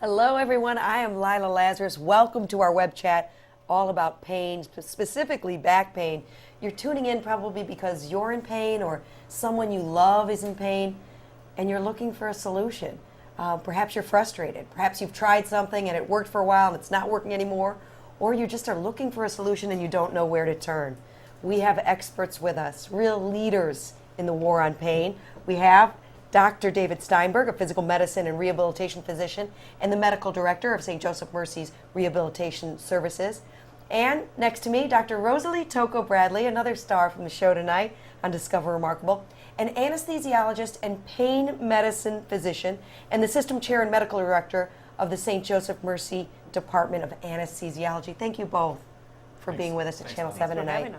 Hello everyone, I am Lila Lazarus. Welcome to our web chat all about pain, specifically back pain. You're tuning in probably because you're in pain or someone you love is in pain and you're looking for a solution. Perhaps you're frustrated. Perhaps you've tried something and it worked for a while and it's not working anymore. Or you just are looking for a solution and you don't know where to turn. We have experts with us, real leaders in the war on pain. We have Dr. David Steinberg, a physical medicine and rehabilitation physician and the medical director of St. Joesph Mercy's Rehabilitation Services. And next to me, Dr. Rosalie Tocco-Bradley, another star from the show tonight on Discover Remarkable, an anesthesiologist and pain medicine physician and the system chair and medical director of the St. Joesph Mercy Department of Anesthesiology. Thank you both for being with us at Channel 7 tonight.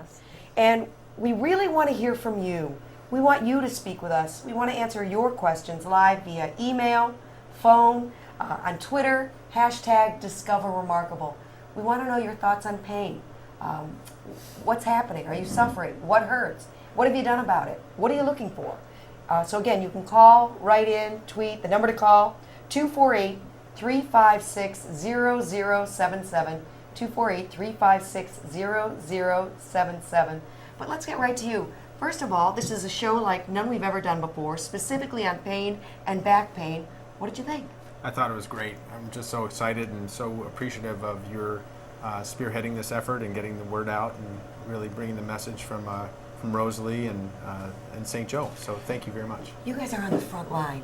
And we really want to hear from you. We want you to speak with us. We want to answer your questions live via email, phone, on Twitter, hashtag Discover Remarkable. We want to know your thoughts on pain. What's happening? Are you suffering? What hurts? What have you done about it? What are you looking for? So again, you can call, write in, tweet. The number to call, 248-356-0077, 248-356-0077. But let's get right to you. First of all, this is a show like none we've ever done before, specifically on pain and back pain. What did you think? I thought it was great. I'm just so excited and so appreciative of your spearheading this effort and getting the word out and really bringing the message from Rosalie and St. Joe. So thank you very much. You guys are on the front line.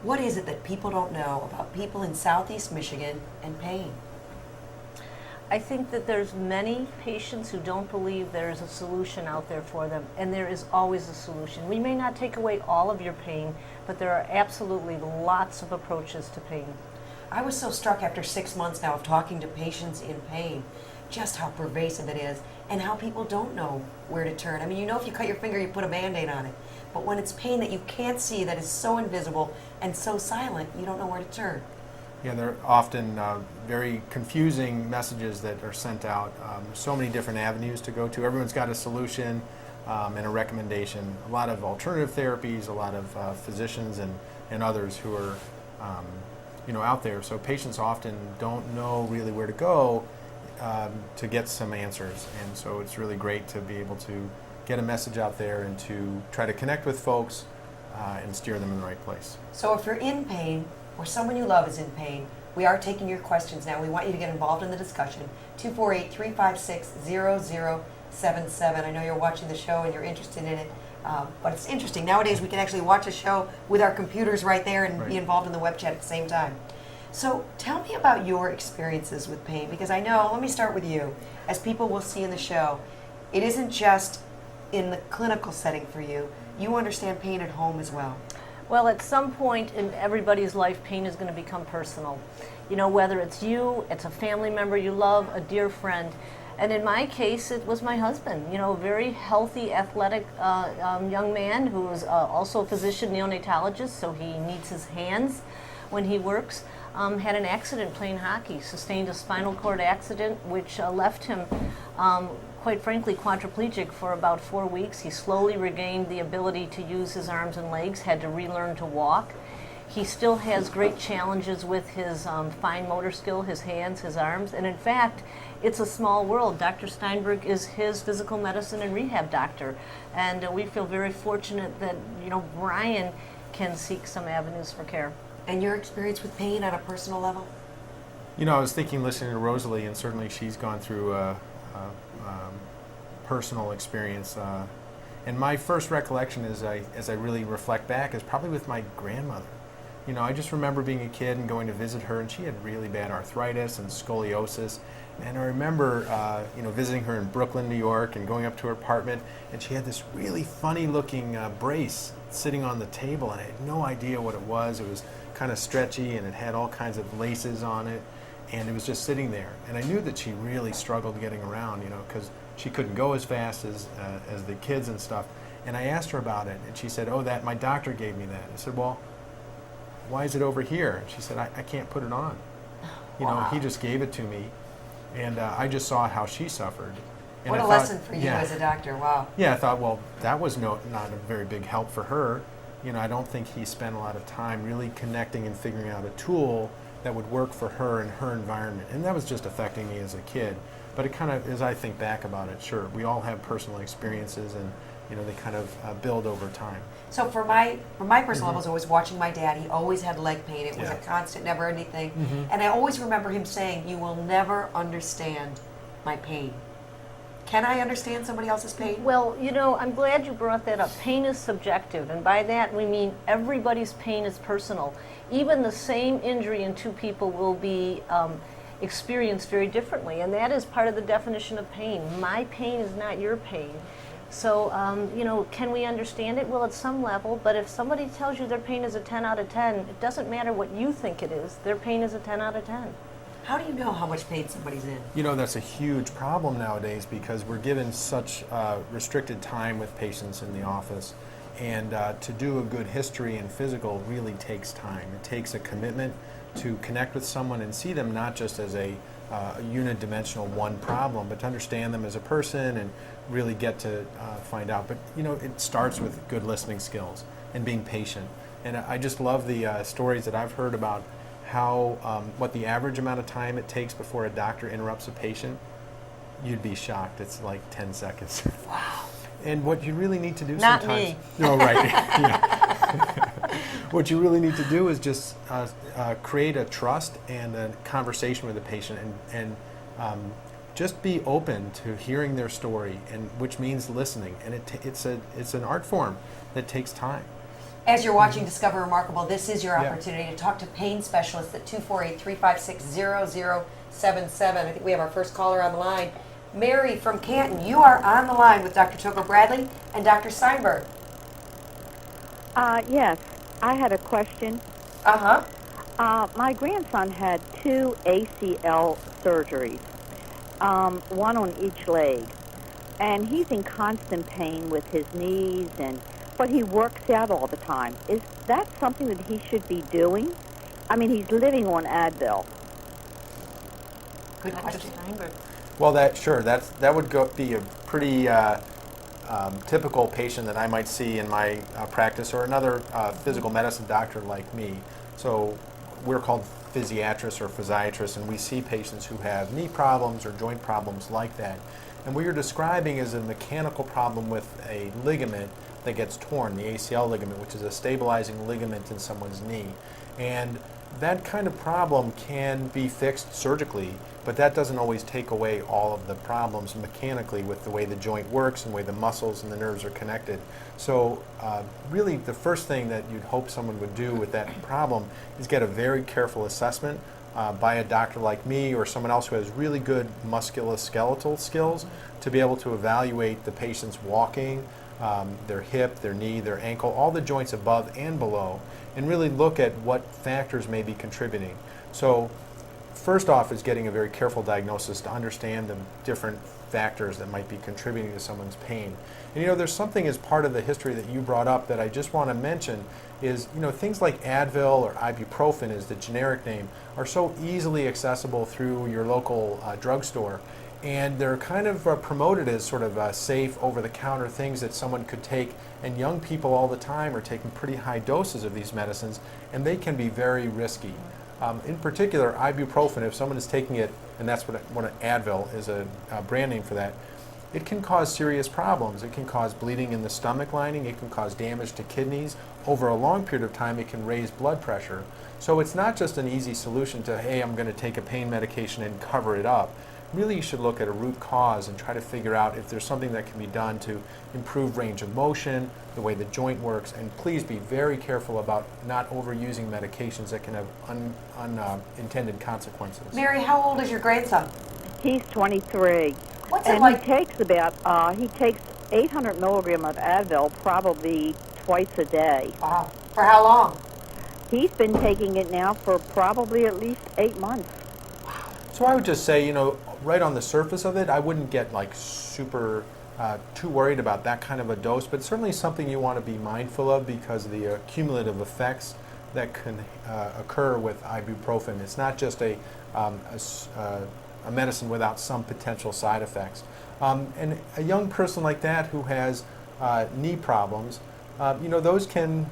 What is it that people don't know about people in Southeast Michigan and pain? I think that there's many patients who don't believe there is a solution out there for them, and there is always a solution. We may not take away all of your pain, but there are absolutely lots of approaches to pain. I was so struck after 6 months now of talking to patients in pain, just how pervasive it is and how people don't know where to turn. I mean, you know, if you cut your finger, you put a Band-Aid on it. But when it's pain that you can't see, that is so invisible and so silent, you don't know where to turn. Yeah, there are often very confusing messages that are sent out. There's so many different avenues to go to. Everyone's got a solution and a recommendation. A lot of alternative therapies, a lot of physicians and others who are out there. So patients often don't know really where to go to get some answers. And so it's really great to be able to get a message out there and to try to connect with folks and steer them in the right place. So if you're in pain, or someone you love is in pain, we are taking your questions now. We want you to get involved in the discussion. 248-356-0077. I know you're watching the show and you're interested in it, but it's interesting. Nowadays we can actually watch a show with our computers right there and be involved in the web chat at the same time. So tell me about your experiences with pain, because I know, let me start with you. As people will see in the show, it isn't just in the clinical setting for you. You understand pain at home as well. Well, at some point in everybody's life, pain is going to become personal. You know, whether it's you, it's a family member you love, a dear friend. And in my case, it was my husband, you know, a very healthy, athletic young man who is also a physician neonatologist, so he needs his hands when he works. Had an accident playing hockey, sustained a spinal cord accident, which left him quite frankly, quadriplegic for about 4 weeks. He slowly regained the ability to use his arms and legs, had to relearn to walk. He still has great challenges with his fine motor skill, his hands, his arms, and in fact, it's a small world. Dr. Steinberg is his physical medicine and rehab doctor, and we feel very fortunate that, you know, Brian can seek some avenues for care. And your experience with pain on a personal level? You know, I was thinking, listening to Rosalie, and certainly she's gone through personal experience. And my first recollection as I really reflect back is probably with my grandmother. You know, I just remember being a kid and going to visit her, and she had really bad arthritis and scoliosis. And I remember, visiting her in Brooklyn, New York, and going up to her apartment, and she had this really funny-looking brace sitting on the table, and I had no idea what it was. It was kind of stretchy, and it had all kinds of laces on it, and it was just sitting there. And I knew that she really struggled getting around, you know, because she couldn't go as fast as the kids and stuff. And I asked her about it, and she said, "Oh, that my doctor gave me that." I said, "Well, why is it over here?" And she said, I can't put it on. You know, he just gave it to me, and I just saw how she suffered. And what a lesson for you as a doctor, wow. Yeah, I thought, well, that was not a very big help for her. You know, I don't think he spent a lot of time really connecting and figuring out a tool that would work for her and her environment. And that was just affecting me as a kid. But it kind of, as I think back about it, sure, we all have personal experiences, and they kind of build over time. So for my personal levels, I was watching my dad. He always had leg pain. It was a constant, never ending thing. And I always remember him saying, "You will never understand my pain." Can I understand somebody else's pain? Well, I'm glad you brought that up. Pain is subjective, and by that we mean everybody's pain is personal. Even the same injury in two people will be experienced very differently, and that is part of the definition of pain. My pain is not your pain. So, can we understand it? Well, at some level, but if somebody tells you their pain is a 10 out of 10, it doesn't matter what you think it is. Their pain is a 10 out of 10. How do you know how much pain somebody's in? That's a huge problem nowadays because we're given such restricted time with patients in the office. And to do a good history and physical really takes time. It takes a commitment to connect with someone and see them not just as a unidimensional one problem, but to understand them as a person and really get to find out. But it starts with good listening skills and being patient. And I just love the stories that I've heard about how what the average amount of time it takes before a doctor interrupts a patient. You'd be shocked. It's like 10 seconds. Wow. And what you really need to do Not sometimes. me. No, right. Yeah. What you really need to do is just create a trust and a conversation with the patient, and just be open to hearing their story, and which means listening. And it's an art form that takes time. As you're watching Discover Remarkable, this is your opportunity to talk to pain specialists at 248-356-0077. I think we have our first caller on the line. Mary from Canton, you are on the line with Dr. Tocco-Bradley and Dr. Steinberg. Yes, I had a question. My grandson had 2 ACL surgeries, one on each leg, and he's in constant pain with his knees, but he works out all the time. Is that something that he should be doing? I mean, he's living on Advil. Good question. Well, that would be a pretty typical patient that I might see in my practice, or another physical medicine doctor like me. So we're called physiatrists or physiatrists, and we see patients who have knee problems or joint problems like that. And what you're describing is a mechanical problem with a ligament that gets torn, the ACL ligament, which is a stabilizing ligament in someone's knee. And that kind of problem can be fixed surgically, but that doesn't always take away all of the problems mechanically with the way the joint works and the way the muscles and the nerves are connected. So really the first thing that you'd hope someone would do with that problem is get a very careful assessment by a doctor like me or someone else who has really good musculoskeletal skills to be able to evaluate the patient's walking, their hip, their knee, their ankle, all the joints above and below, and really look at what factors may be contributing. So first off is getting a very careful diagnosis to understand the different factors that might be contributing to someone's pain. And there's something as part of the history that you brought up that I just want to mention is, things like Advil or ibuprofen is the generic name, are so easily accessible through your local drugstore. And they're kind of promoted as sort of safe, over-the-counter things that someone could take, and young people all the time are taking pretty high doses of these medicines, and they can be very risky. In particular, ibuprofen, if someone is taking it, and that's what Advil is a brand name for that, it can cause serious problems. It can cause bleeding in the stomach lining, it can cause damage to kidneys. Over a long period of time, it can raise blood pressure. So it's not just an easy solution to, hey, I'm going to take a pain medication and cover it up. Really, you should look at a root cause and try to figure out if there's something that can be done to improve range of motion, the way the joint works, and please be very careful about not overusing medications that can have unintended consequences. Mary, how old is your grandson? He's 23. What's it And like? he takes 800 milligram of Advil probably twice a day. Wow. For how long? He's been taking it now for probably at least 8 months. So I would just say, right on the surface of it, I wouldn't get like super too worried about that kind of a dose, but certainly something you want to be mindful of because of the cumulative effects that can occur with ibuprofen. It's not just a medicine without some potential side effects. And a young person like that who has knee problems, those can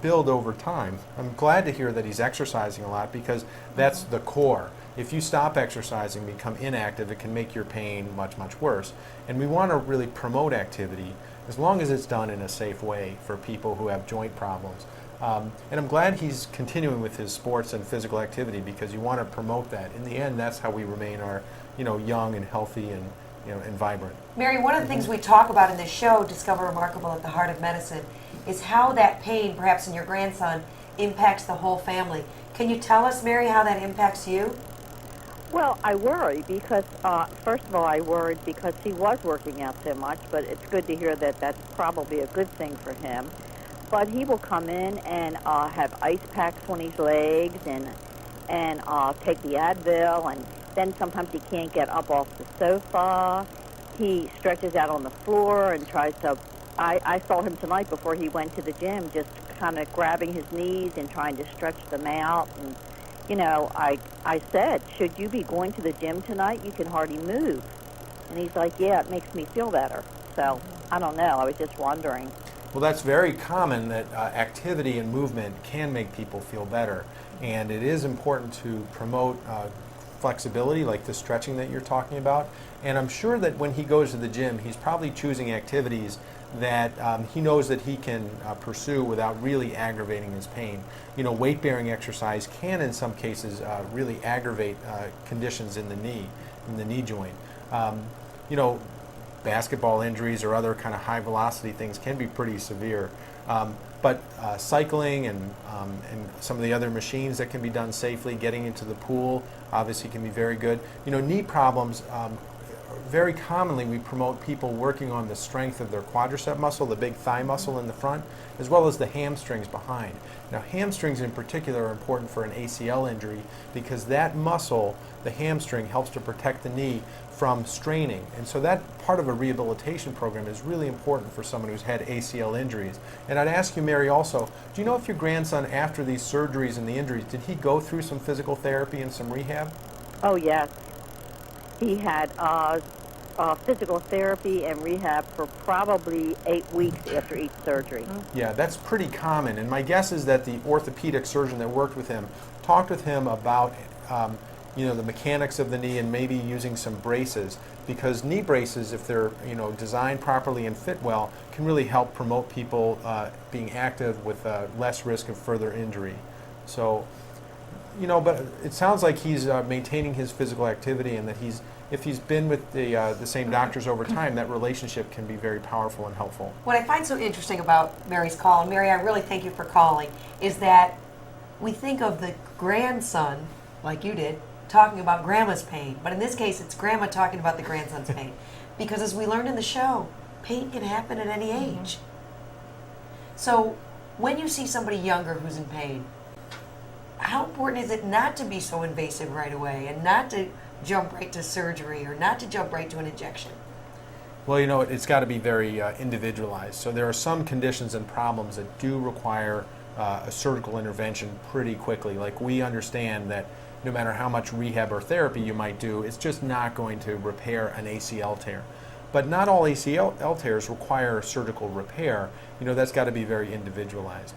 build over time. I'm glad to hear that he's exercising a lot because that's the core. If you stop exercising, become inactive, it can make your pain much, much worse. And we want to really promote activity as long as it's done in a safe way for people who have joint problems. And I'm glad he's continuing with his sports and physical activity because you want to promote that. In the end, that's how we remain young and healthy and and vibrant. Mary, one of the things we talk about in this show, Discover Remarkable at the Heart of Medicine, is how that pain, perhaps in your grandson, impacts the whole family. Can you tell us, Mary, how that impacts you? Well, I worry because, first of all, I worried because he was working out so much, but it's good to hear that that's probably a good thing for him. But he will come in and have ice packs on his legs and take the Advil, and then sometimes he can't get up off the sofa. He stretches out on the floor and tries to, I saw him tonight before he went to the gym, just kind of grabbing his knees and trying to stretch them out. And, I said, should you be going to the gym tonight? You can hardly move. And he's like, yeah, it makes me feel better. So, I don't know. I was just wondering. Well, that's very common that activity and movement can make people feel better. And it is important to promote flexibility, like the stretching that you're talking about. And I'm sure that when he goes to the gym, he's probably choosing activities that he knows that he can pursue without really aggravating his pain. Weight-bearing exercise can, in some cases, really aggravate conditions in the knee joint. Basketball injuries or other kind of high-velocity things can be pretty severe. But cycling and some of the other machines that can be done safely, getting into the pool, obviously can be very good. Knee problems, very commonly we promote people working on the strength of their quadricep muscle, the big thigh muscle in the front, as well as the hamstrings behind. Now, hamstrings in particular are important for an ACL injury because that muscle, the hamstring, helps to protect the knee from straining. And so that part of a rehabilitation program is really important for someone who's had ACL injuries. And I'd ask you, Mary, also, do you know if your grandson, after these surgeries and the injuries, did he go through some physical therapy and some rehab? Oh, yes. He had physical therapy and rehab for probably 8 weeks after each surgery. Yeah, that's pretty common. And my guess is that the orthopedic surgeon that worked with him talked with him about the mechanics of the knee and maybe using some braces, because knee braces, if they're designed properly and fit well, can really help promote people being active with less risk of further injury. So, but it sounds like he's maintaining his physical activity, and that if he's been with the same doctors over time, that relationship can be very powerful and helpful. What I find so interesting about Mary's call, and Mary, I really thank you for calling, is that we think of the grandson, like you did, talking about grandma's pain, but in this case it's grandma talking about the grandson's pain, because as we learned in the show, pain can happen at any age. So when you see somebody younger who's in pain, how important is it not to be so invasive right away and not to jump right to surgery or not to jump right to an injection? Well, it's got to be very individualized. So there are some conditions and problems that do require a surgical intervention pretty quickly. Like, we understand that no matter how much rehab or therapy you might do, it's just not going to repair an ACL tear. But not all ACL tears require surgical repair. That's got to be very individualized.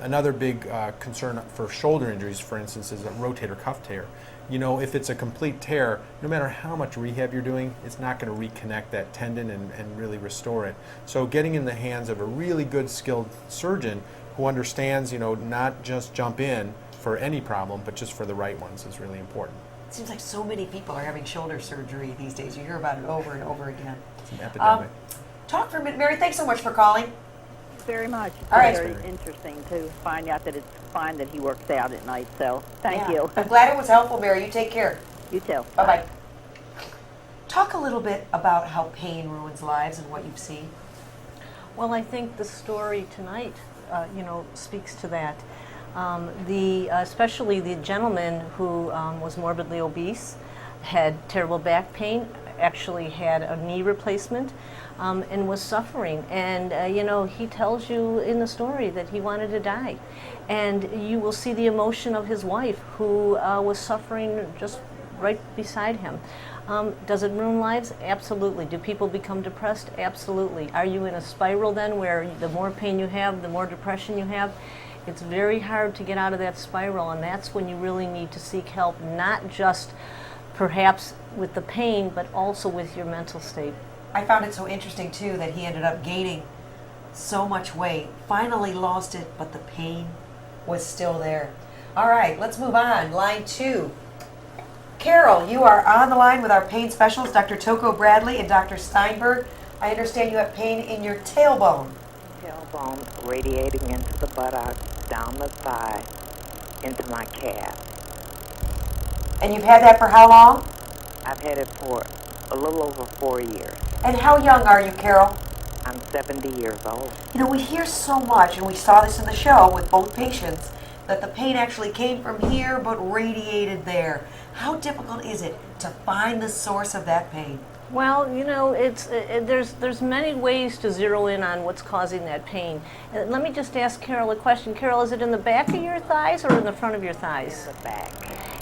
Another big concern for shoulder injuries, for instance, is a rotator cuff tear. If it's a complete tear, no matter how much rehab you're doing, it's not going to reconnect that tendon and really restore it. So getting in the hands of a really good skilled surgeon who understands, not just jump in for any problem, but just for the right ones is really important. It seems like so many people are having shoulder surgery these days. You hear about it over and over again. It's an epidemic. Talk for a minute. Mary, thanks so much for calling. Very much. All right. Very interesting to find out that it's fine that he works out at night. So thank Yeah. you. I'm glad it was helpful, Mary. You take care. You too. Bye-bye. Talk a little bit about how pain ruins lives and what you've seen. Well, I think the story tonight, speaks to that. Especially the gentleman who was morbidly obese, had terrible back pain, actually had a knee replacement, and was suffering. And, he tells you in the story that he wanted to die. And you will see the emotion of his wife, who was suffering just right beside him. Does it ruin lives? Absolutely. Do people become depressed? Absolutely. Are you in a spiral then where the more pain you have, the more depression you have? It's very hard to get out of that spiral, and that's when you really need to seek help, not just perhaps with the pain, but also with your mental state. I found it so interesting, too, that he ended up gaining so much weight, finally lost it, but the pain was still there. All right, let's move on. Line 2. Carol, you are on the line with our pain specialists, Dr. Tocco-Bradley and Dr. Steinberg. I understand you have pain in your tailbone. Tailbone radiating into the buttocks, down the thigh, into my calf. And you've had that for how long? I've had it for a little over 4 years. And how young are you, Carol? I'm 70 years old. You know, we hear so much, and we saw this in the show with both patients, that the pain actually came from here but radiated there. How difficult is it to find the source of that pain? Well, you know, there's many ways to zero in on what's causing that pain. Let me just ask Carol a question. Carol, is it in the back of your thighs or in the front of your thighs? In the back.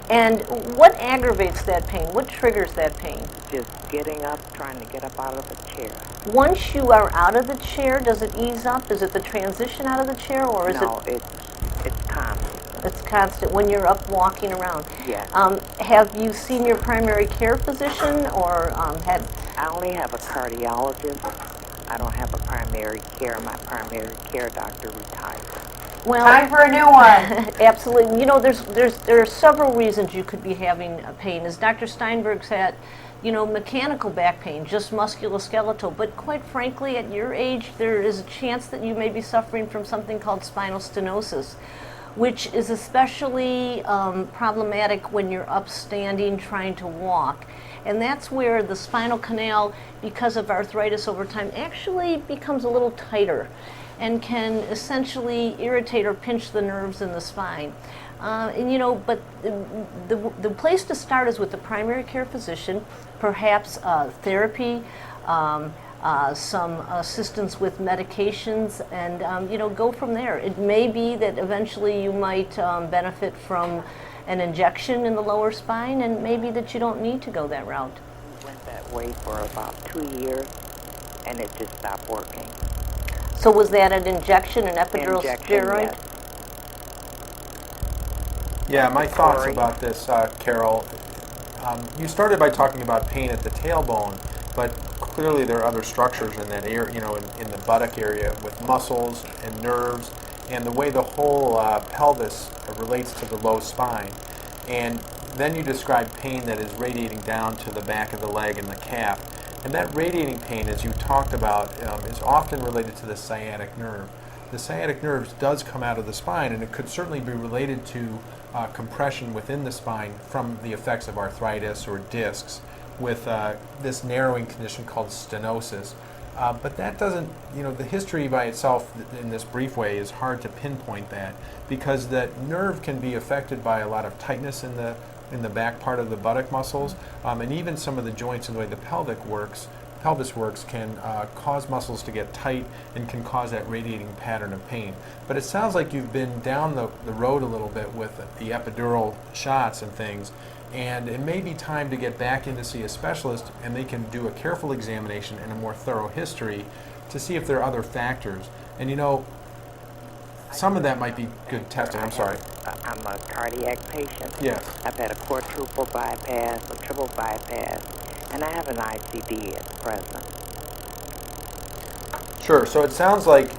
And what aggravates that pain? What triggers that pain? Just getting up, trying to get up out of the chair. Once you are out of the chair, does it ease up? Is it the transition out of the chair, or is No, it's constant. It's constant when you're up walking around? Yes. Have you seen your primary care physician, or I only have a cardiologist. I don't have a primary care. My primary care doctor retired. Well, Time for a new one. absolutely. You know, there are several reasons you could be having pain. As Dr. Steinberg said, you know, mechanical back pain, just musculoskeletal. But quite frankly, at your age, there is a chance that you may be suffering from something called spinal stenosis, which is especially problematic when you're upstanding trying to walk. And that's where the spinal canal, because of arthritis over time, actually becomes a little tighter and can essentially irritate or pinch the nerves in the spine. And you know, but the place to start is with the primary care physician, perhaps therapy, some assistance with medications, and you know, go from there. It may be that eventually you might benefit from an injection in the lower spine, and maybe that you don't need to go that route. We went that way for about 2 years, and it just stopped working. So was that an injection, an epidural steroid? Yes. Yeah, my thoughts about this, Carol. You started by talking about pain at the tailbone, but clearly there are other structures in that area, you know, in the buttock area with muscles and nerves, and the way the whole pelvis relates to the low spine. And then you describe pain that is radiating down to the back of the leg and the calf. And that radiating pain, as you talked about, is often related to the sciatic nerve. The sciatic nerve does come out of the spine, and it could certainly be related to compression within the spine from the effects of arthritis or discs with this narrowing condition called stenosis. But that doesn't, you know, the history by itself in this brief way is hard to pinpoint that, because that nerve can be affected by a lot of tightness in the back part of the buttock muscles, and even some of the joints and the way the pelvis works can cause muscles to get tight and can cause that radiating pattern of pain. But it sounds like you've been down the road a little bit with the epidural shots and things, and it may be time to get back in to see a specialist, and they can do a careful examination and a more thorough history to see if there are other factors. And you know, some of that might be good testing. I'm sorry. I'm a cardiac patient. Yes. I've had a quadruple bypass, a triple bypass, and I have an ICD at present. Sure. So it sounds like,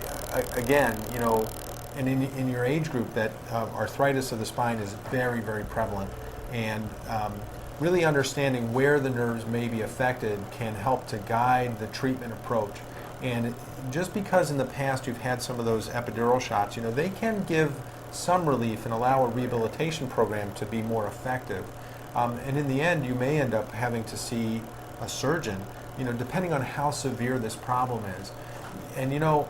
again, you know, and in your age group, that arthritis of the spine is very, very prevalent, and really understanding where the nerves may be affected can help to guide the treatment approach. And just because in the past you've had some of those epidural shots, you know, they can give some relief and allow a rehabilitation program to be more effective. And in the end, you may end up having to see a surgeon, you know, depending on how severe this problem is. And you know,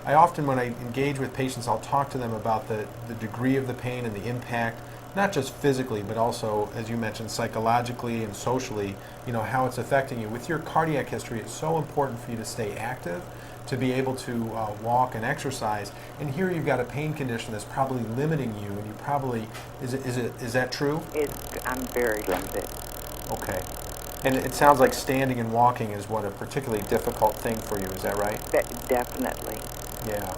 I often, when I engage with patients, I'll talk to them about the degree of the pain and the impact, not just physically, but also, as you mentioned, psychologically and socially, you know, how it's affecting you. With your cardiac history, it's so important for you to stay active to be able to walk and exercise. And here you've got a pain condition that's probably limiting you, and you probably, is that true? I'm very limited. Okay. And it sounds like standing and walking is what a particularly difficult thing for you, is that right? Definitely. Yeah.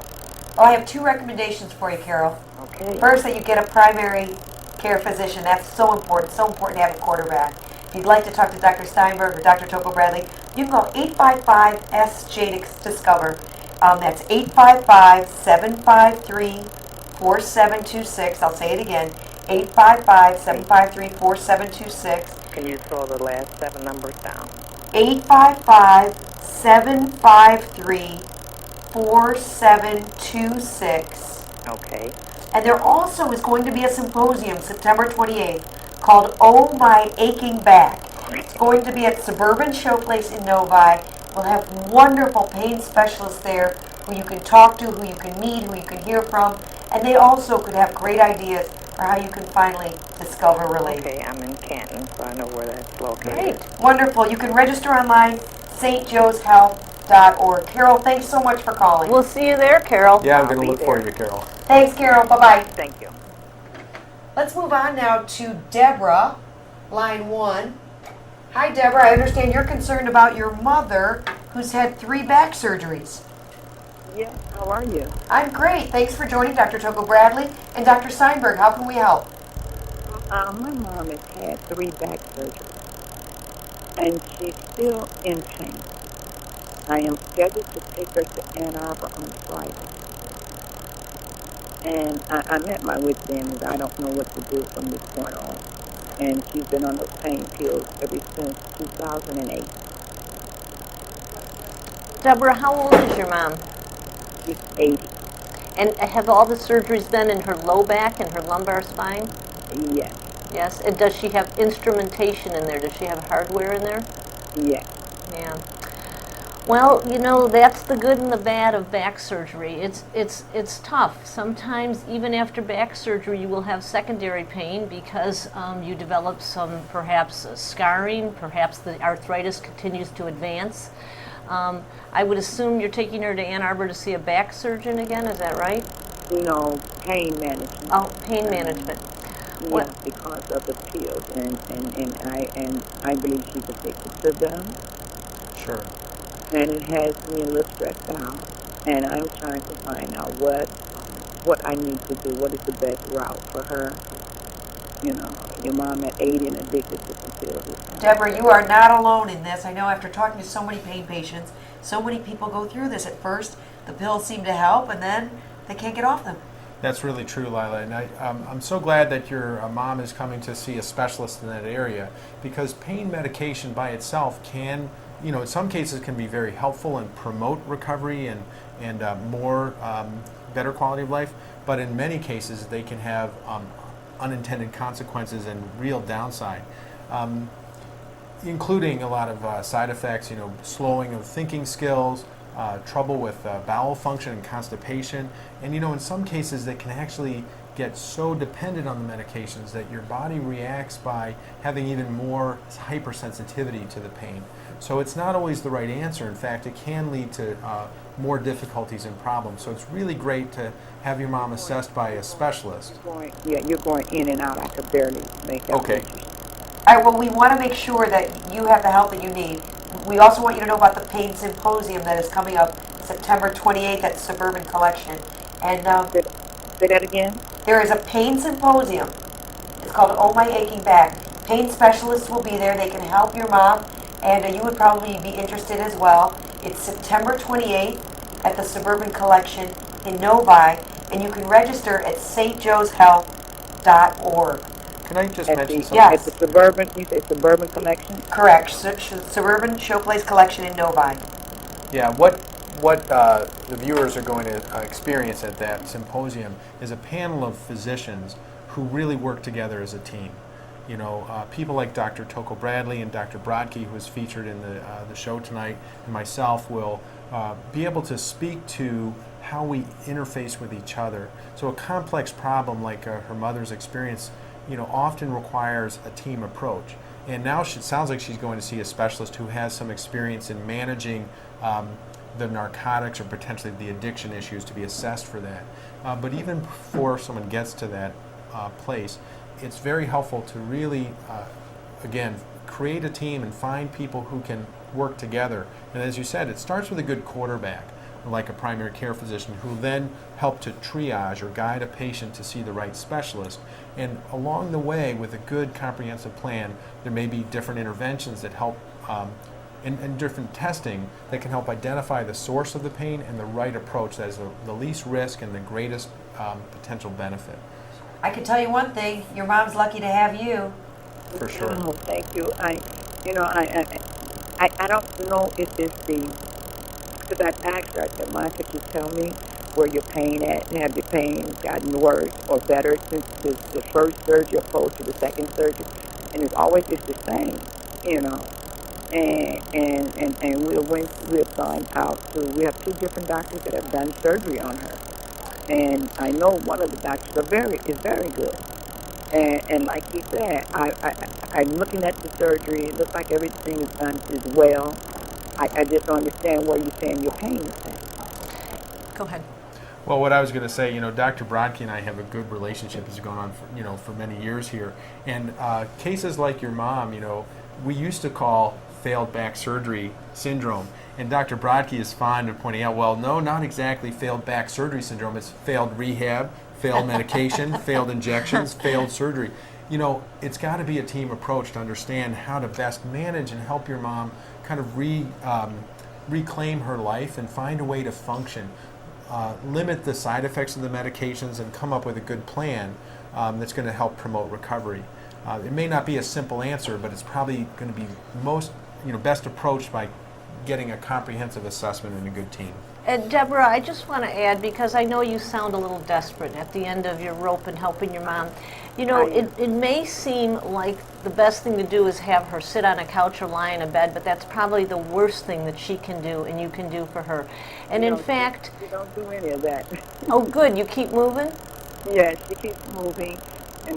Well, I have two recommendations for you, Carol. Okay. First, that you get a primary care physician. That's so important to have a quarterback. If you'd like to talk to Dr. Steinberg or Dr. Tocco-Bradley, you can call 855-SJ-DISCOVER. That's 855-753-4726. I'll say it again, 855-753-4726. Can you throw the last 7 numbers down? 855-753-4726. Okay. And there also is going to be a symposium September 28th called Oh My Aching Back. It's going to be at Suburban Showplace in Novi. We'll have wonderful pain specialists there who you can talk to, who you can meet, who you can hear from, and they also could have great ideas for how you can finally discover relief. Okay, I'm in Canton, so I know where that's located. Great. Wonderful. You can register online, stjoeshealth.org. Carol, thanks so much for calling. We'll see you there, Carol. Yeah, I'm I'll going to be look for there. you, Carol. Thanks, Carol. Bye-bye. Thank you. Let's move on now to Deborah, line 1. Hi, Deborah. I understand you're concerned about your mother who's had 3 back surgeries. Yes, how are you? I'm great. Thanks for joining Dr. Tocco-Bradley and Dr. Steinberg. How can we help? My mom has had 3 back surgeries, and she's still in pain. I am scheduled to take her to Ann Arbor on Friday. And I'm at my wit's end. I don't know what to do from this point on. And she's been on those pain pills ever since 2008. Deborah, how old is your mom? She's 80. And have all the surgeries been in her low back and her lumbar spine? Yes, Yes. And does she have instrumentation in there? Does she have hardware in there? yes. Yeah. Well, you know, that's the good and the bad of back surgery. It's tough. Sometimes even after back surgery you will have secondary pain because you develop some perhaps scarring, perhaps the arthritis continues to advance. I would assume you're taking her to Ann Arbor to see a back surgeon again, is that right? No, pain management. Oh, pain management. Yeah, because of the pills, and I believe she's addicted to them. Sure. And it has me a little stressed out, and I'm trying to find out what I need to do. What is the best route for her? You know, your mom at 80 and addicted to some pills. Deborah, you are not alone in this. I know after talking to so many pain patients, so many people go through this. At first, the pills seem to help, and then they can't get off them. That's really true, Lila, and I'm so glad that your mom is coming to see a specialist in that area, because pain medication by itself can, you know, in some cases can be very helpful and promote recovery and better quality of life, but in many cases they can have unintended consequences and real downside, including a lot of side effects, you know, slowing of thinking skills, trouble with bowel function and constipation, and you know, in some cases they can actually get so dependent on the medications that your body reacts by having even more hypersensitivity to the pain. So it's not always the right answer. In fact, it can lead to more difficulties and problems. So it's really great to have your mom assessed by a specialist. You're going in and out. I could barely make out. Okay. All right, well, we want to make sure that you have the help that you need. We also want you to know about the Pain Symposium that is coming up September 28th at Suburban Collection. And Say that again? there is a pain symposium. It's called Oh My Aching Back. Pain specialists will be there. They can help your mom, and you would probably be interested as well. It's September 28th at the Suburban Collection in Novi, and you can register at stjoeshealth.org. Can I just At mention the, something? Yes. at the Suburban, you say Suburban Collection? Correct. Suburban Showplace Collection in Novi. Yeah, what the viewers are going to experience at that symposium is a panel of physicians who really work together as a team. You know, people like Dr. Tocco-Bradley and Dr. Brodke, who is featured in the show tonight, and myself will be able to speak to how we interface with each other. So a complex problem like her mother's experience, you know, often requires a team approach. And now it sounds like she's going to see a specialist who has some experience in managing the narcotics or potentially the addiction issues to be assessed for that. But even before someone gets to that place, it's very helpful to really, again, create a team and find people who can work together. And as you said, it starts with a good quarterback, like a primary care physician, who then help to triage or guide a patient to see the right specialist. And along the way, with a good comprehensive plan, there may be different interventions that help and different testing that can help identify the source of the pain and the right approach that is the least risk and the greatest potential benefit. I can tell you one thing, your mom's lucky to have you. For sure. Oh, thank you. I don't know if it's because I asked her, I said, Mom, could you tell me where your pain at? And have your pain gotten worse or better since the first surgery opposed to the second surgery? And it's always just the same, you know. And we've gone out to, we have 2 different doctors that have done surgery on her. And I know one of the doctors is very good. And like he said, I'm looking at the surgery. It looks like everything is done as well. I just don't understand where you're saying your pain is at. Go ahead. Well, what I was going to say, Dr. Bradley and I have a good relationship that's gone on for many years here. And cases like your mom, we used to call failed back surgery syndrome. And Dr. Bradley is fond of pointing out, well, no, not exactly failed back surgery syndrome. It's failed rehab, failed medication, failed injections, failed surgery. It's got to be a team approach to understand how to best manage and help your mom kind of reclaim her life and find a way to function. Limit the side effects of the medications and come up with a good plan that's going to help promote recovery. It may not be a simple answer, but it's probably going to be best approached by getting a comprehensive assessment and a good team. And Deborah, I just want to add, because I know you sound a little desperate at the end of your rope and helping your mom. It may seem like the best thing to do is have her sit on a couch or lie in a bed, but that's probably the worst thing that she can do and you can do for her. And in fact... You don't do any of that. Oh, good. You keep moving? Yes, she keeps moving.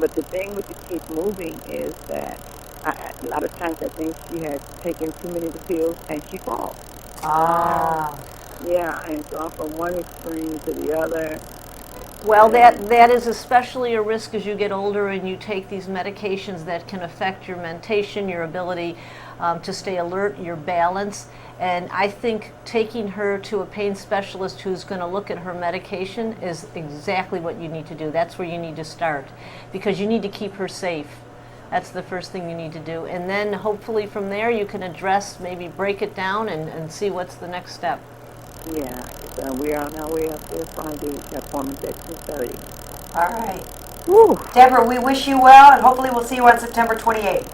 But the thing with the keep moving is that a lot of times I think she has taken too many of the pills and she falls. Ah. Yeah, and so from one extreme to the other. Well, that is especially a risk as you get older and you take these medications that can affect your mentation, your ability to stay alert, your balance. And I think taking her to a pain specialist who's going to look at her medication is exactly what you need to do. That's where you need to start, because you need to keep her safe. That's the first thing you need to do. And then hopefully from there you can address, maybe break it down and see what's the next step. Yeah, so we are on our way up there Friday. The appointment at 2:30. All right. Whew. Deborah, we wish you well, and hopefully we'll see you on September 28th.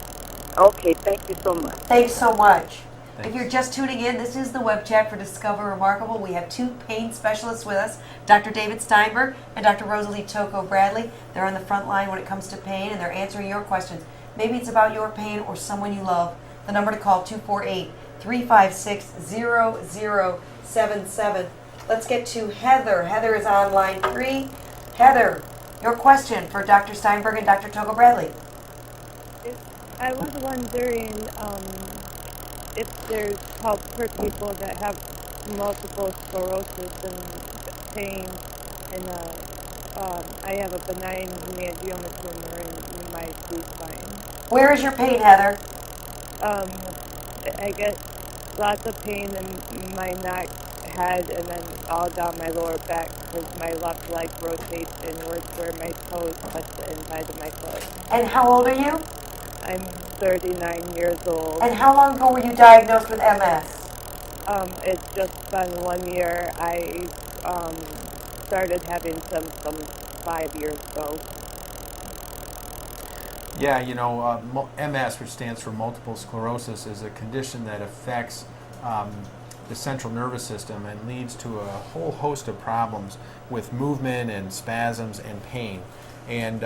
Okay, thank you so much. Thanks so much. Thanks. If you're just tuning in, this is the web chat for Discover Remarkable. We have 2 pain specialists with us, Dr. David Steinberg and Dr. Rosalie Tocco-Bradley. They're on the front line when it comes to pain, and they're answering your questions. Maybe it's about your pain or someone you love. The number to call, 248-356-0077. Let's get to Heather. Heather is on line 3. Heather, your question for Dr. Steinberg and Dr. Tocco-Bradley. I was wondering if there's help for people that have multiple sclerosis and pain, and I have a benign hemangioma tumor in my C-spine. Where is your pain, Heather? I get lots of pain in my neck, head, and then all down my lower back because my left leg rotates inwards where my toes touch the inside of my foot. And how old are you? I'm 39 years old. And how long ago were you diagnosed with MS? It's just been 1 year. I started having symptoms 5 years ago. Yeah, MS, which stands for multiple sclerosis, is a condition that affects the central nervous system and leads to a whole host of problems with movement and spasms and pain. And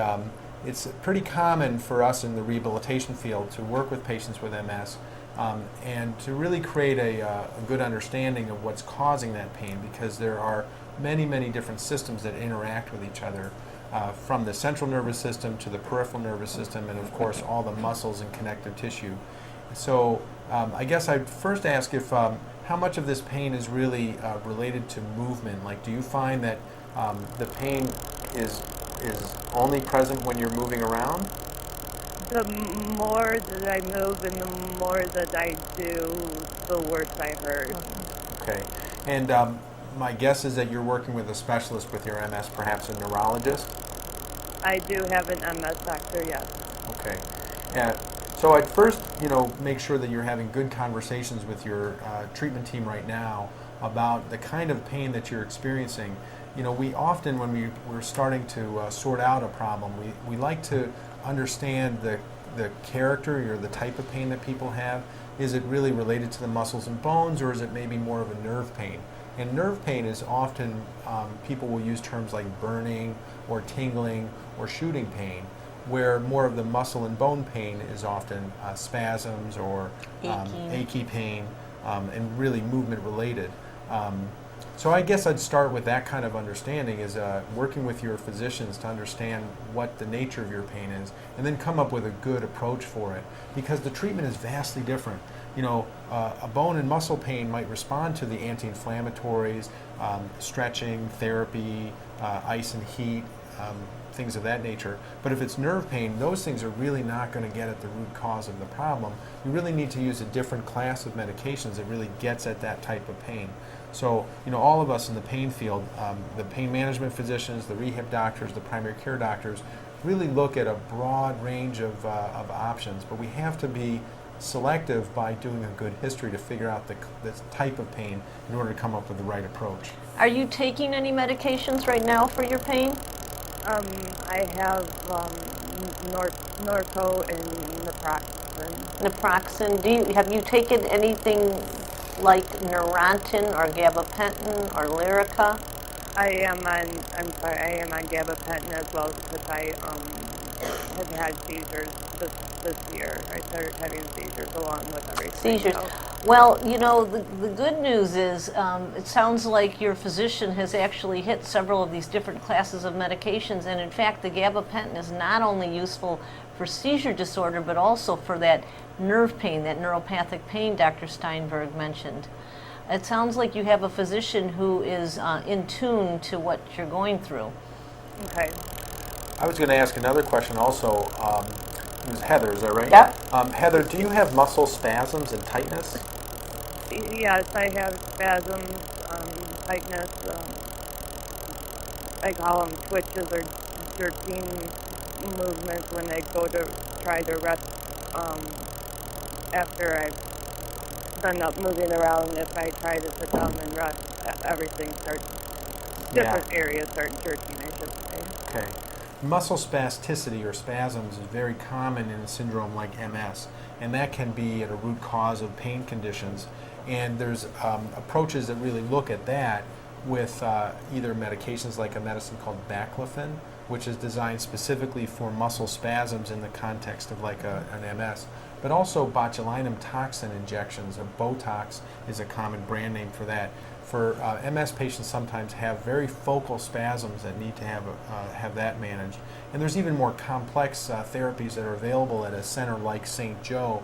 it's pretty common for us in the rehabilitation field to work with patients with MS and to really create a good understanding of what's causing that pain, because there are many, many different systems that interact with each other, from the central nervous system to the peripheral nervous system, and of course all the muscles and connective tissue. So I guess I'd first ask if how much of this pain is really related to movement. Like, do you find that the pain is only present when you're moving around? The more that I move and the more that I do, the worse I hurt. Okay. And my guess is that you're working with a specialist with your MS, perhaps a neurologist? I do have an MS doctor, yes. Okay. So I'd first, make sure that you're having good conversations with your treatment team right now about the kind of pain that you're experiencing. We often, when we're starting to sort out a problem, we like to understand the character or the type of pain that people have. Is it really related to the muscles and bones, or is it maybe more of a nerve pain? And nerve pain is often, people will use terms like burning or tingling or shooting pain, where more of the muscle and bone pain is often spasms or achy pain and really movement related. So I guess I'd start with that kind of understanding, is working with your physicians to understand what the nature of your pain is, and then come up with a good approach for it, because the treatment is vastly different. A bone and muscle pain might respond to the anti-inflammatories, stretching, therapy, ice and heat, things of that nature. But if it's nerve pain, those things are really not going to get at the root cause of the problem. You really need to use a different class of medications that really gets at that type of pain. So, all of us in the pain field, the pain management physicians, the rehab doctors, the primary care doctors, really look at a broad range of options, but we have to be selective by doing a good history to figure out the type of pain in order to come up with the right approach. Are you taking any medications right now for your pain? I have Norco and Naproxen. Naproxen. Have you taken anything like Neurontin or gabapentin or Lyrica? I am on gabapentin as well, because I have had seizures this year. I started having seizures along with everything. Seizures. So. Well, the good news is it sounds like your physician has actually hit several of these different classes of medications, and in fact the gabapentin is not only useful for seizure disorder but also for that nerve pain, that neuropathic pain Dr. Steinberg mentioned. It sounds like you have a physician who is in tune to what you're going through. Okay. I was going to ask another question also. It was Heather, is that right? Yep. Heather, do you have muscle spasms and tightness? Yes, I have spasms, tightness. I call them twitches or jerking movements when they go to try to rest after I've done up moving around. If I try to sit down and rest, everything starts, different areas start jerking, I should say. Okay. Muscle spasticity or spasms is very common in a syndrome like MS, and that can be at a root cause of pain conditions. And there's approaches that really look at that with either medications like a medicine called baclofen, which is designed specifically for muscle spasms in the context of like an MS, but also botulinum toxin injections. Botox is a common brand name for that. For MS patients sometimes have very focal spasms that need to have that managed. And there's even more complex therapies that are available at a center like St. Joe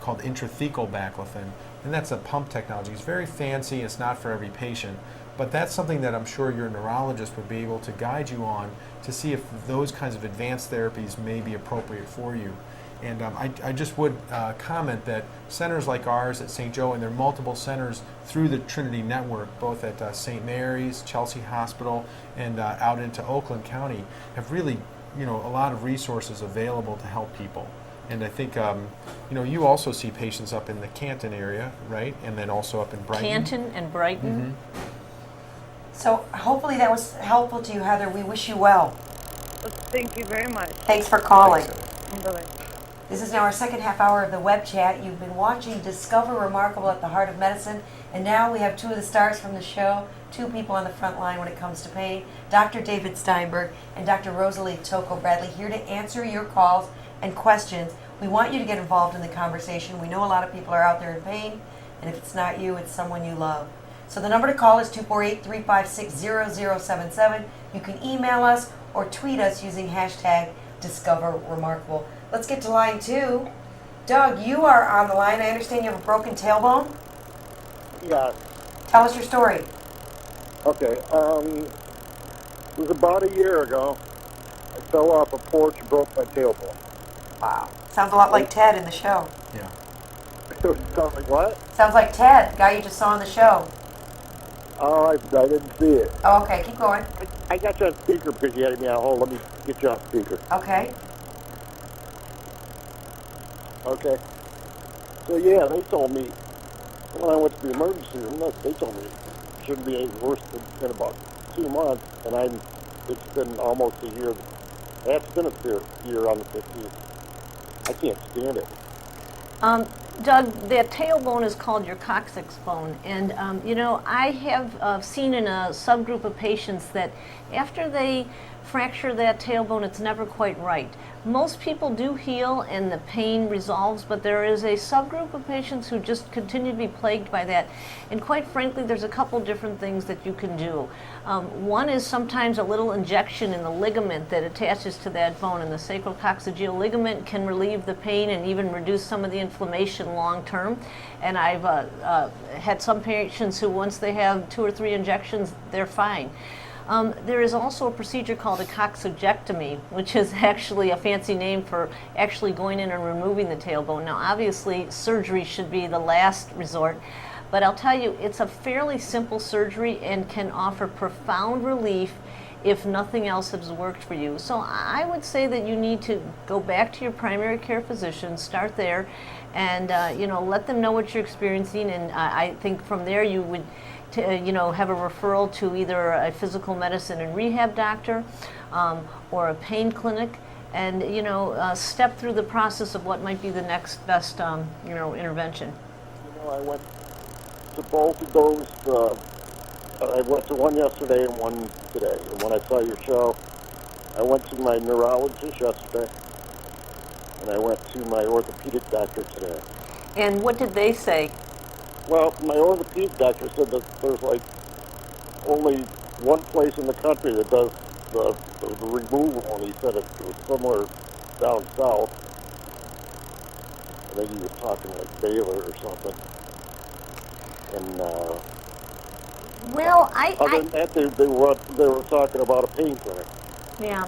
called intrathecal baclofen. And that's a pump technology. It's very fancy. It's not for every patient. But that's something that I'm sure your neurologist would be able to guide you on to see if those kinds of advanced therapies may be appropriate for you. And I just would comment that centers like ours at St. Joe, and there are multiple centers through the Trinity Network, both at St. Mary's, Chelsea Hospital, and out into Oakland County, have really, a lot of resources available to help people. And I think, you also see patients up in the Canton area, right? And then also up in Brighton. Canton and Brighton. Mm-hmm. So hopefully that was helpful to you, Heather. We wish you well. Thank you very much. Thanks for calling. Bye-bye. This is now our second half hour of the web chat. You've been watching Discover Remarkable at the Heart of Medicine, and now we have two of the stars from the show, two people on the front line when it comes to pain, Dr. David Steinberg and Dr. Rosalie Tocco-Bradley, here to answer your calls and questions. We want you to get involved in the conversation. We know a lot of people are out there in pain, and if it's not you, it's someone you love. So the number to call is 248-356-0077. You can email us or tweet us using hashtag Discover Remarkable. Let's get to line 2. Doug, you are on the line. I understand you have a broken tailbone. Yeah. Tell us your story. Okay. It was about a year ago. I fell off a porch and broke my tailbone. Wow. Sounds a lot like Ted in the show. Yeah. Sounds like what? Sounds like Ted, the guy you just saw on the show. Oh, I didn't see it. Oh, okay, keep going. I got you on speaker because you had me on hold. Let me get you on speaker. Okay. Okay. So yeah, they told me when I went to the emergency room, look, they told me it shouldn't be any worse than about 2 months, and it's been almost a year. That's been a year on the 15th. I can't stand it. Doug, that tailbone is called your coccyx bone, and I have seen in a subgroup of patients that after they fracture that tailbone, it's never quite right. Most people do heal and the pain resolves, but there is a subgroup of patients who just continue to be plagued by that. And quite frankly, there's a couple different things that you can do. One is sometimes a little injection in the ligament that attaches to that bone, and the sacrococcygeal ligament can relieve the pain and even reduce some of the inflammation long term. And I've had some patients who once they have 2 or 3 injections, they're fine. There is also a procedure called a coccygectomy, which is actually a fancy name for actually going in and removing the tailbone. Now, obviously, surgery should be the last resort, but I'll tell you, it's a fairly simple surgery and can offer profound relief if nothing else has worked for you. So I would say that you need to go back to your primary care physician, start there, and let them know what you're experiencing, and I think from there you would have a referral to either a physical medicine and rehab doctor or a pain clinic, and step through the process of what might be the next best intervention. I went to both of those. I went to one yesterday and one today. And when I saw your show, I went to my neurologist yesterday, and I went to my orthopedic doctor today. And what did they say? Well, my orthopedic doctor said that there's like only one place in the country that does the removal, and he said it was somewhere down south. I think he was talking like Baylor or something. And other than that, they were talking about a pain clinic. Yeah.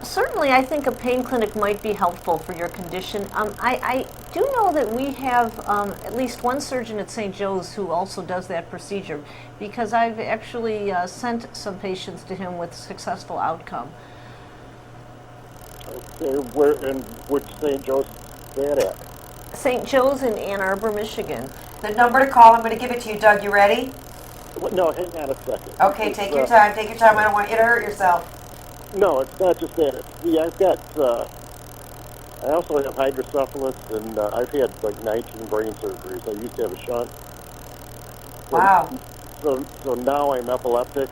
Certainly, I think a pain clinic might be helpful for your condition. I do know that we have at least one surgeon at St. Joe's who also does that procedure, because I've actually sent some patients to him with successful outcome. Okay, where and which St. Joe's is that at? St. Joe's in Ann Arbor, Michigan. The number to call, I'm going to give it to you, Doug. You ready? No, hang on a second. Okay, take your time. Take your time. I don't want you to hurt yourself. No, it's not just that. I've got, I also have hydrocephalus, and I've had like 19 brain surgeries. I used to have a shunt. Wow. So now I'm epileptic,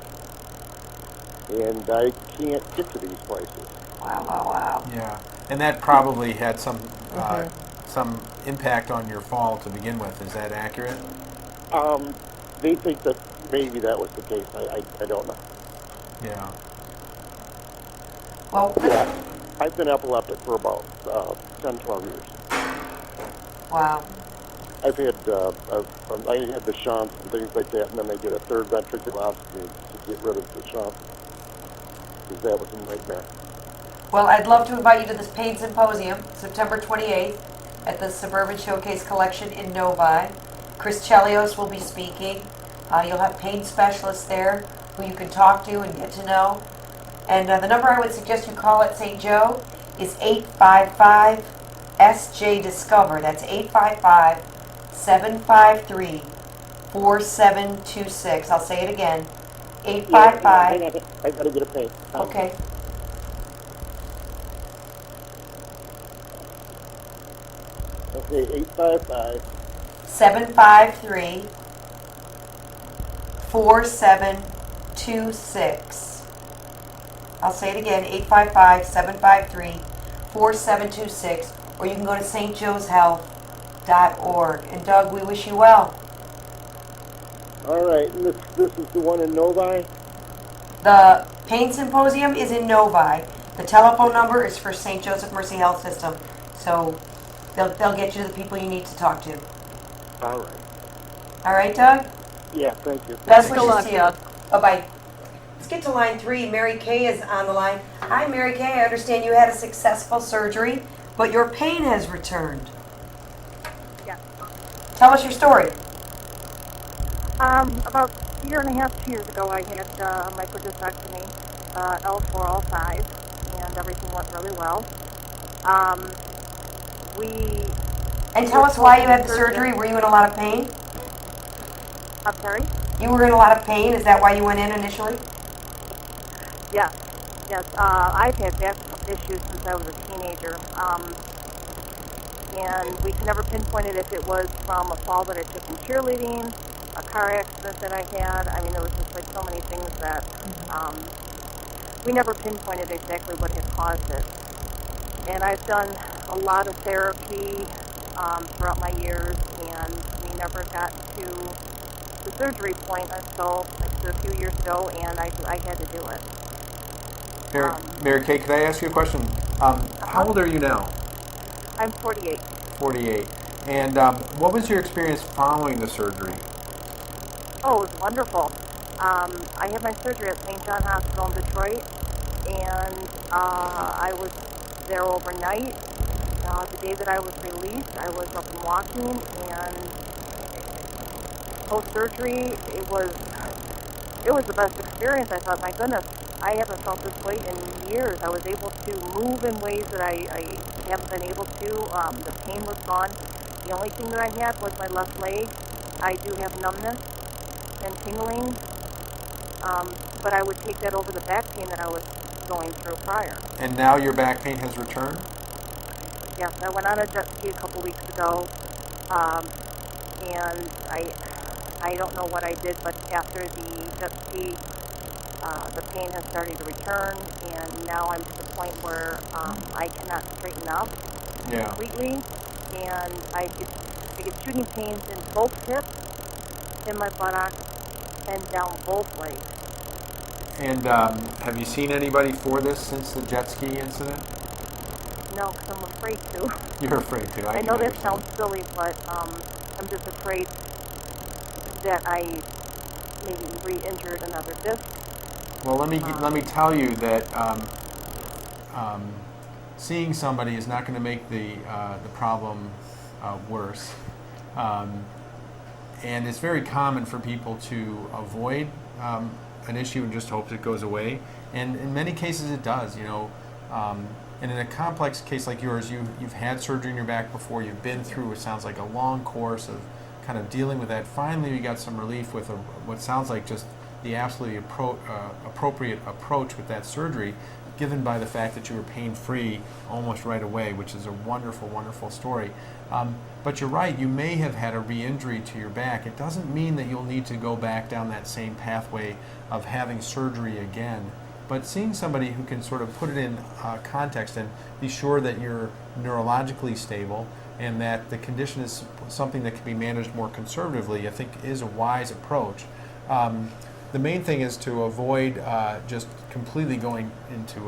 and I can't get to these places. Wow. Yeah, and that probably had some impact on your fall to begin with. Is that accurate? They think that maybe that was the case. I don't know. Yeah. Well, yeah, I've been epileptic for about 10, 12 years. Wow. I've had I had the shunts and things like that, and then they did a third ventriculoscopy to get rid of the shunt, because that was a nightmare. Well, I'd love to invite you to this pain symposium, September 28th, at the Suburban Showcase Collection in Novi. Chris Chelios will be speaking. You'll have pain specialists there who you can talk to and get to know. And the number I would suggest you call at St. Joe is 855-SJ-DISCOVER. That's 855-753-4726. I'll say it again. 855. I gotta get a pain. Okay. Okay, 855. 753-4726. I'll say it again, 855-753-4726, or you can go to stjoeshealth.org. And Doug, we wish you well. All right, and this is the one in Novi? The pain symposium is in Novi. The telephone number is for St. Joesph Mercy Health System. So They'll get you to the people you need to talk to. All right. All right, Doug? Yeah, thank you. Best Good wishes luck, to you. Doug. Bye-bye. Let's get to line 3. Mary Kay is on the line. Hi, Mary Kay. I understand you had a successful surgery, but your pain has returned. Yeah. Tell us your story. About a year and a half, 2 years ago, I had a microdiscectomy, L4, L5, and everything went really well. And tell us why you had the surgery. Were you in a lot of pain? I'm sorry? You were in a lot of pain. Is that why you went in initially? Yes. I've had back issues since I was a teenager. And we could never pinpoint it if it was from a fall that I took in cheerleading, a car accident that I had. I mean, there was just like so many things that we never pinpointed exactly what had caused it. And I've done a lot of therapy throughout my years, and we never got to the surgery point until a few years ago, and I had to do it. Mary Kay, could I ask you a question? How old are you now? I'm 48. 48. And what was your experience following the surgery? Oh, it was wonderful. I had my surgery at St. John Hospital in Detroit, and I was there overnight. The day that I was released, I was up and walking, and post-surgery, it was the best experience. I thought, my goodness, I haven't felt this way in years. I was able to move in ways that I haven't been able to. The pain was gone. The only thing that I had was my left leg. I do have numbness and tingling, but I would take that over the back pain that I was going through prior. And now your back pain has returned? Yes, I went on a jet ski a couple weeks ago, and I don't know what I did, but after the jet ski, the pain has started to return, and now I'm to the point where I cannot straighten up completely, and I get shooting pains in both hips, in my buttocks, and down both legs. And have you seen anybody for this since the jet ski incident? No, because I'm afraid to. You're afraid to. I know that sounds silly, but I'm just afraid that I maybe re-injured another disc. Well, let me tell you that seeing somebody is not going to make the problem worse, and it's very common for people to avoid an issue and just hope it goes away. And in many cases, it does. You know. And in a complex case like yours, you've had surgery in your back before, you've been through, it sounds like, a long course of kind of dealing with that. Finally, you got some relief with what sounds like just the absolutely appropriate approach with that surgery, given by the fact that you were pain-free almost right away, which is a wonderful, wonderful story. But you're right, you may have had a re-injury to your back. It doesn't mean that you'll need to go back down that same pathway of having surgery again. But seeing somebody who can sort of put it in context and be sure that you're neurologically stable and that the condition is something that can be managed more conservatively, I think is a wise approach. The main thing is to avoid just completely going into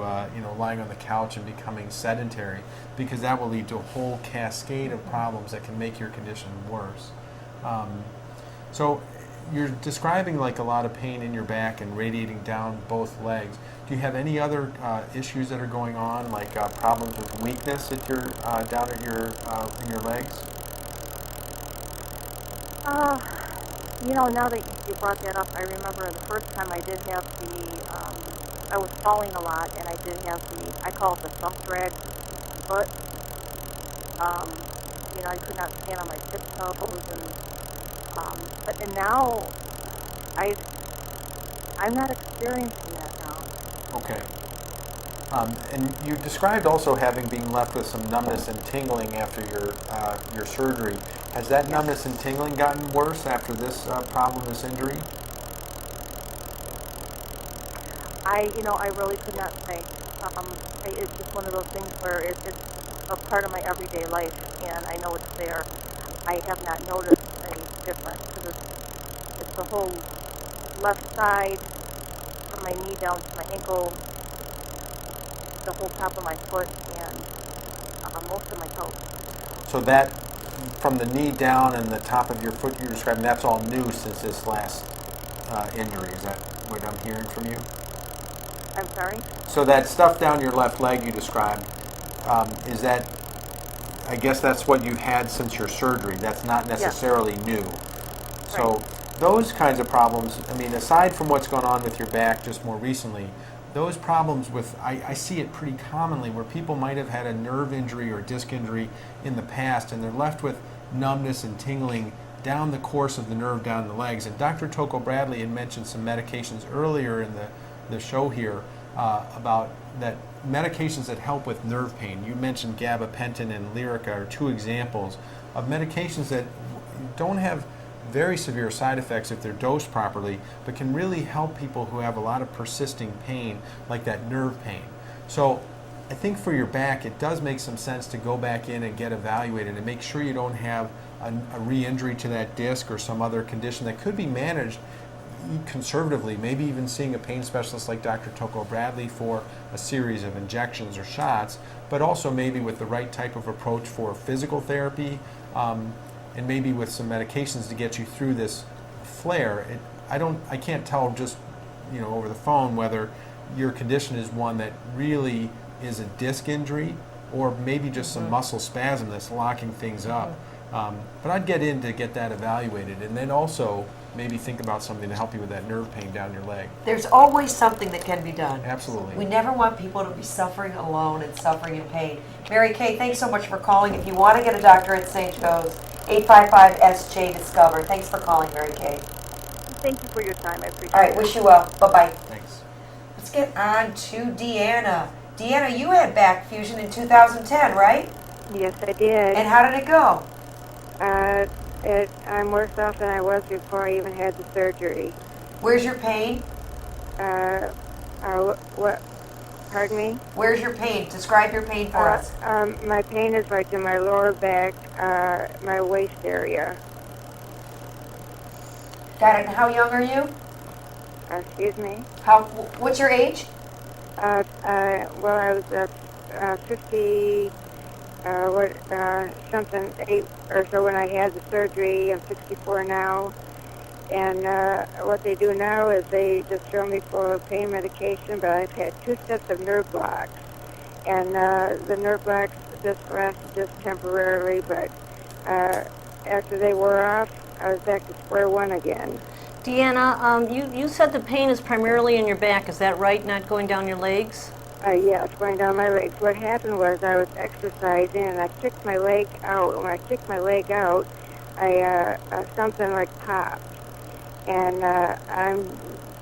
lying on the couch and becoming sedentary, because that will lead to a whole cascade of problems that can make your condition worse. So you're describing like a lot of pain in your back and radiating down both legs. Do you have any other issues that are going on, like problems with weakness at your down at your in your legs? Now that you brought that up, I remember the first time I did have I was falling a lot, and I did have I call it the thump drag foot. I could not stand on my tiptoes, and now I'm not experiencing that now. Okay. And you described also having been left with some numbness and tingling after your surgery. Has that numbness and tingling gotten worse after this problem, this injury? I really could not say. It's just one of those things where it's a part of my everyday life, and I know it's there. I have not noticed any difference, because it's the whole left side, from my knee down to my ankle, the whole top of my foot, and most of my toes. So that, from the knee down and the top of your foot you're describing, that's all new since this last injury. Is that what I'm hearing from you? I'm sorry? So that stuff down your left leg you described, is that, I guess that's what you've had since your surgery. That's not necessarily new. So those kinds of problems, I mean, aside from what's gone on with your back just more recently, those problems with, I see it pretty commonly where people might have had a nerve injury or disc injury in the past and they're left with numbness and tingling down the course of the nerve down the legs. And Dr. Tocco-Bradley had mentioned some medications earlier in the show here about that medications that help with nerve pain. You mentioned gabapentin and Lyrica are two examples of medications that don't have very severe side effects if they're dosed properly, but can really help people who have a lot of persisting pain, like that nerve pain. So I think for your back, it does make some sense to go back in and get evaluated and make sure you don't have a re-injury to that disc or some other condition that could be managed conservatively, maybe even seeing a pain specialist like Dr. Tocco-Bradley for a series of injections or shots, but also maybe with the right type of approach for physical therapy, and maybe with some medications to get you through this flare. I can't tell just, over the phone whether your condition is one that really is a disc injury or maybe just some muscle spasm that's locking things up. But I'd get in to get that evaluated and then also maybe think about something to help you with that nerve pain down your leg. There's always something that can be done. Absolutely. We never want people to be suffering alone and suffering in pain. Mary Kay, thanks so much for calling. If you want to get a doctor at St. Joe's, 855-SJ-DISCOVER. Thanks for calling, Mary Kay. Thank you for your time. I appreciate it. All right, wish you well. Bye-bye. Thanks. Let's get on to Deanna. Deanna, you had back fusion in 2010, right? Yes, I did. And how did it go? I'm worse off than I was before I even had the surgery. Where's your pain? What? Pardon me? Where's your pain? Describe your pain for us. My pain is like in my lower back, my waist area. Got it. And how young are you? Excuse me? What's your age? Well, I was 50, something, 8 or so when I had the surgery. I'm 64 now. And what they do now is they just throw me full of pain medication, but I've had 2 sets of nerve blocks. And the nerve blocks just lasted just temporarily, but after they wore off, I was back to square one again. Deanna, you said the pain is primarily in your back. Is that right, not going down your legs? Yeah, it's going down my legs. What happened was I was exercising and I kicked my leg out. When I kicked my leg out, something like popped. And I'm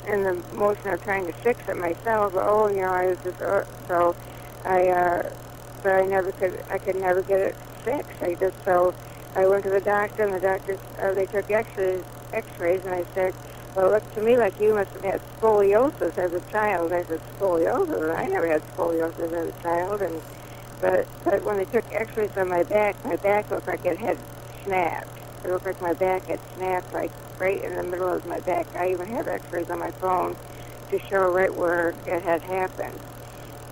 in the motion of trying to fix it myself. I was just, but I could never get it fixed. I went to the doctor, and the doctors, they took x-rays, and I said, well, it looked to me like you must have had scoliosis as a child. I said, scoliosis? I never had scoliosis as a child. But when they took x-rays on my back looked like it had snapped. It looked like my back had snapped, like right in the middle of my back. I even have x-rays on my phone to show right where it had happened.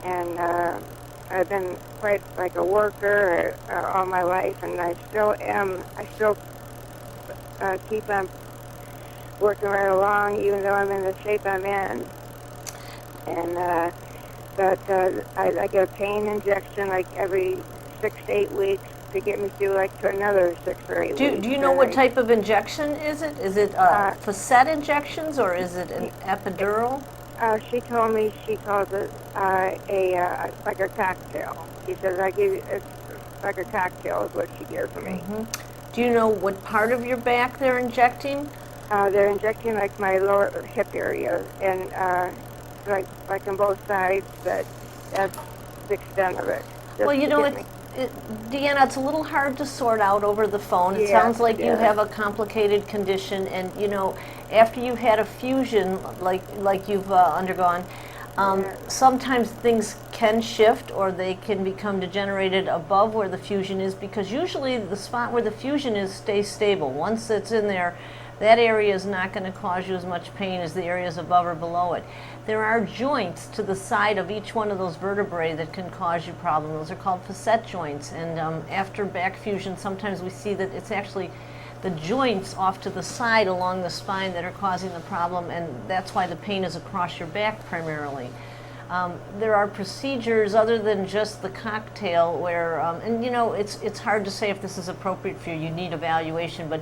And I've been quite like a worker all my life, and I still am. I still keep on working right along, even though I'm in the shape I'm in. And I get a pain injection like every 6 to 8 weeks to get me through like to another 6 or 8 weeks. Do you know what type of injection is it? Is it facet injections or is it an epidural? She told me she calls it like a cocktail. She says it's like a cocktail is what she gives me. Mm-hmm. Do you know what part of your back they're injecting? They're injecting like my lower hip area and like on both sides, but that's the extent of it. Well, Deanna, it's a little hard to sort out over the phone. It sounds like you have a complicated condition, and after you've had a fusion like you've undergone, sometimes things can shift or they can become degenerated above where the fusion is, because usually the spot where the fusion is stays stable. Once it's in there, that area is not going to cause you as much pain as the areas above or below it. There are joints to the side of each one of those vertebrae that can cause you problems. Those are called facet joints, and after back fusion, sometimes we see that it's actually the joints off to the side along the spine that are causing the problem, and that's why the pain is across your back primarily. There are procedures other than just the cocktail where, and you know, it's hard to say if this is appropriate for you. You need evaluation, but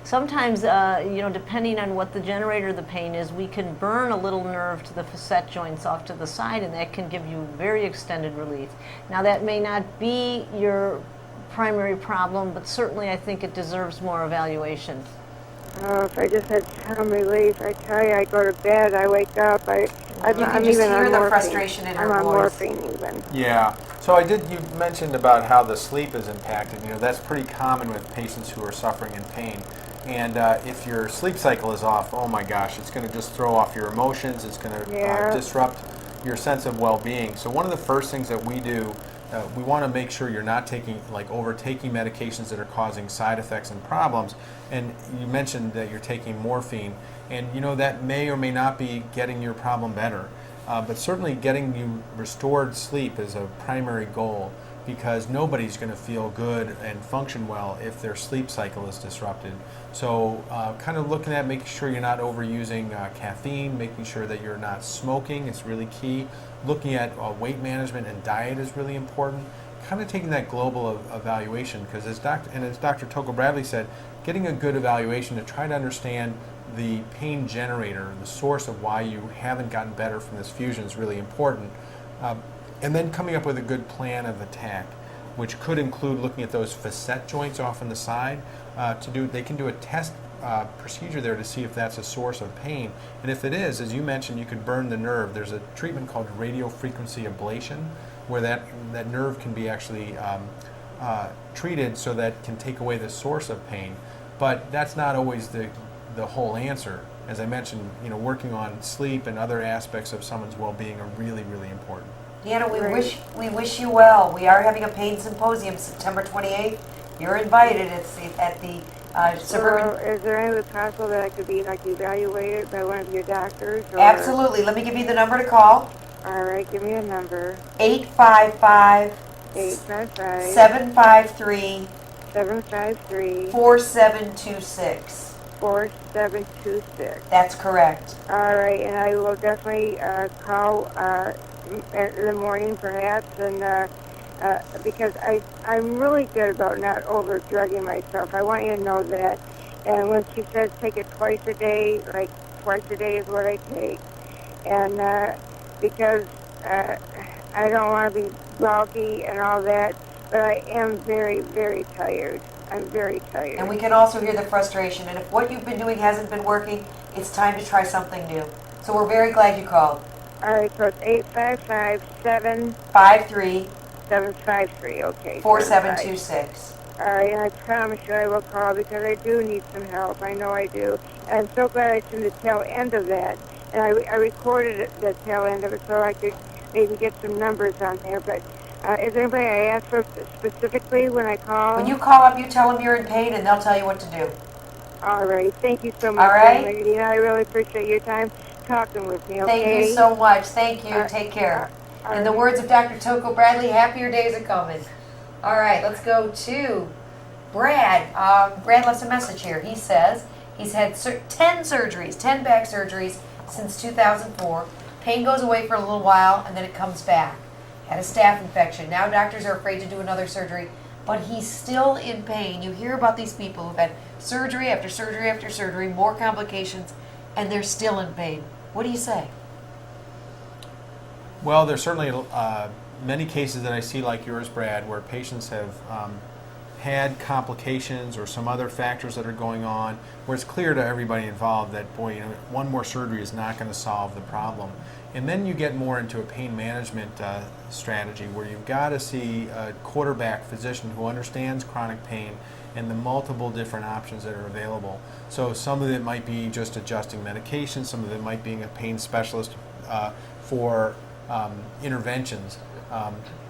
sometimes, you know, depending on what the generator of the pain is, we can burn a little nerve to the facet joints off to the side, and that can give you very extended relief. Now, that may not be your primary problem, but certainly I think it deserves more evaluation. Oh, if I just had some relief, I tell you, I go to bed, I wake up, I'm just even hear on the morphine. frustration in her I'm on voice. morphine even. Yeah. So you mentioned about how the sleep is impacted. You know, that's pretty common with patients who are suffering in pain. And if your sleep cycle is off, oh my gosh, it's going to just throw off your emotions. It's going to disrupt your sense of well-being. So one of the first things that we do, we want to make sure you're not overtaking medications that are causing side effects and problems. And you mentioned that you're taking morphine, and you know that may or may not be getting your problem better. But certainly getting you restored sleep is a primary goal, because nobody's going to feel good and function well if their sleep cycle is disrupted. So kind of looking at making sure you're not overusing caffeine, making sure that you're not smoking is really key. Looking at weight management and diet is really important. Kind of taking that global evaluation, because as Dr. Tocco-Bradley said, getting a good evaluation to try to understand the pain generator, the source of why you haven't gotten better from this fusion is really important. And then coming up with a good plan of attack, which could include looking at those facet joints off on the side. They can do a test procedure there to see if that's a source of pain. And if it is, as you mentioned, you could burn the nerve. There's a treatment called radiofrequency ablation, where that nerve can be actually treated so that can take away the source of pain. But that's not always the whole answer. As I mentioned, you know, working on sleep and other aspects of someone's well-being are really, really important. Deanna, we wish you well. We are having a pain symposium September 28th. You're invited. It's at the So is there any way possible that I could be evaluated by one of your doctors? Or? Absolutely. Let me give you the number to call. All right, give me a number. 855 855 753 753 4726. 4726. That's correct. All right, and I will definitely call in the morning perhaps, and because I'm really good about not over-drugging myself. I want you to know that. And when she says take it twice a day, like twice a day is what I take. And because I don't want to be bulky and all that, but I am very, very tired. I'm very tired. And we can also hear the frustration. And if what you've been doing hasn't been working, it's time to try something new. So we're very glad you called. All right, so it's 855 753 753, okay. 4726. All right, and I promise you I will call because I do need some help. I know I do. And I'm so glad I seen the tail end of that. And I recorded the tail end of it so I could maybe get some numbers on there. But is there anybody I ask for specifically when I call? When you call up, you tell them you're in pain, and they'll tell you what to do. All right. Thank you so much. All right. Lady. I really appreciate your time talking with me, okay? Thank you so much. Thank you. Take care. In the words of Dr. Tocco-Bradley, happier days are coming. All right, let's go to Brad. Brad left a message here. He says he's had 10 surgeries, 10 back surgeries since 2004. Pain goes away for a little while, and then it comes back. Had a staph infection. Now doctors are afraid to do another surgery, but he's still in pain. You hear about these people who've had surgery after surgery after surgery, more complications, and they're still in pain. What do you say? Well, there's certainly many cases that I see like yours, Brad, where patients have had complications or some other factors that are going on, where it's clear to everybody involved that, boy, you know, one more surgery is not going to solve the problem. And then you get more into a pain management strategy where you've got to see a quarterback physician who understands chronic pain and the multiple different options that are available. So some of it might be just adjusting medication, some of it might be a pain specialist for interventions.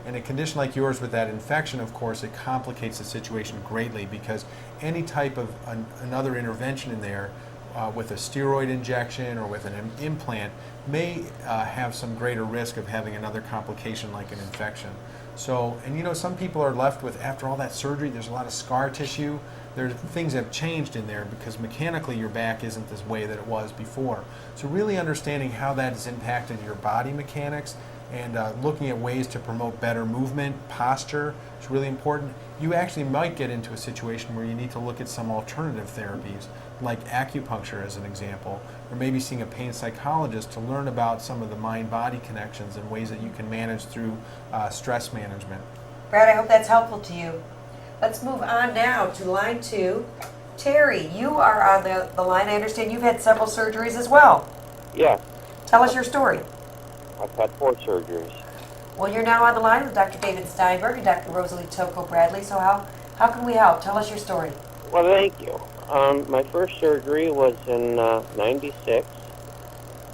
In a condition like yours with that infection, of course, it complicates the situation greatly because any type of another intervention in there with a steroid injection or with an implant may have some greater risk of having another complication like an infection. So, and you know, some people are left with, after all that surgery, there's a lot of scar tissue. Things have changed in there because mechanically your back isn't this way that it was before. So really understanding how that has impacted your body mechanics and looking at ways to promote better movement, posture is really important. You actually might get into a situation where you need to look at some alternative therapies, like acupuncture as an example, or maybe seeing a pain psychologist to learn about some of the mind-body connections and ways that you can manage through stress management. Brad, I hope that's helpful to you. Let's move on now to line 2. Terry, you are on the line. I understand you've had several surgeries as well. Yes, Tell us your story. I've had 4 surgeries. Well, you're now on the line with Dr. David Steinberg and Dr. Rosalie Tocco-Bradley. So how can we help? Tell us your story. Well, thank you. My first surgery was in '96,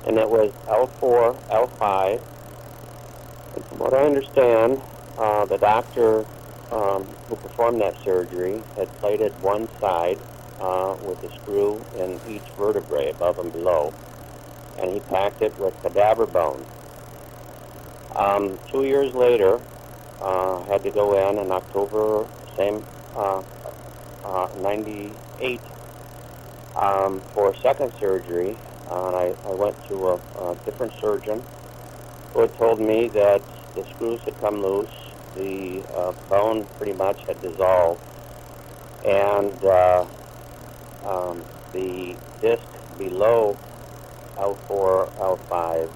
and it was L4, L5. And from what I understand, the doctor who performed that surgery had plated one side with a screw in each vertebrae, above and below, and he packed it with cadaver bone. 2 years later, had to go in October, same 98, for a second surgery. And I went to a different surgeon who had told me that the screws had come loose, the bone pretty much had dissolved, and the disc below L4, L5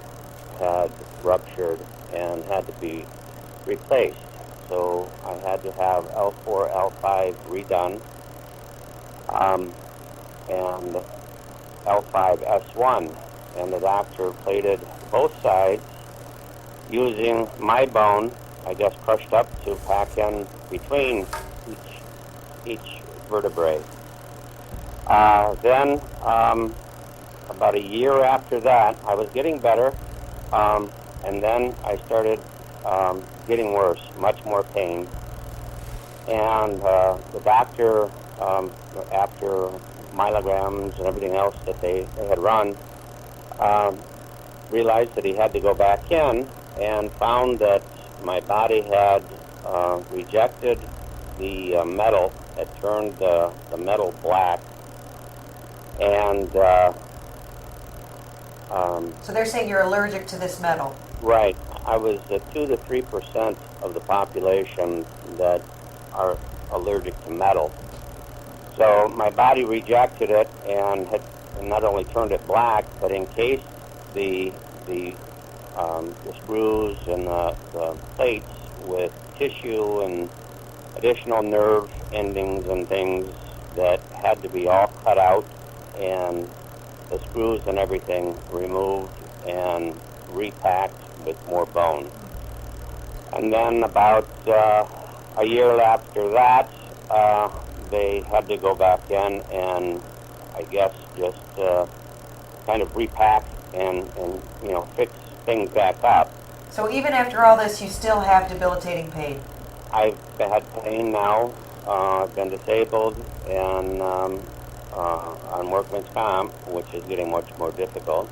had ruptured and had to be replaced. So I had to have L4, L5 redone, and L5S1, and the doctor plated both sides using my bone, I guess crushed up to pack in between each vertebrae. Then about a year after that, I was getting better, and then I started getting worse, much more pain. And the doctor, after myelograms and everything else that they had run, realized that he had to go back in and found that my body had rejected the metal, had turned the metal black, and So they're saying you're allergic to this metal. right, I was 2 to 3% of the population that are allergic to metal. So my body rejected it and had not only turned it black, but encased the screws and the plates with tissue and additional nerve endings and things that had to be all cut out, and the screws and everything removed and repacked with more bone. And then about a year after that, they had to go back in and I guess just kind of repack and fix things back up. So even after all this, you still have debilitating pain. I've had pain now. I've been disabled and on workman's comp, which is getting much more difficult.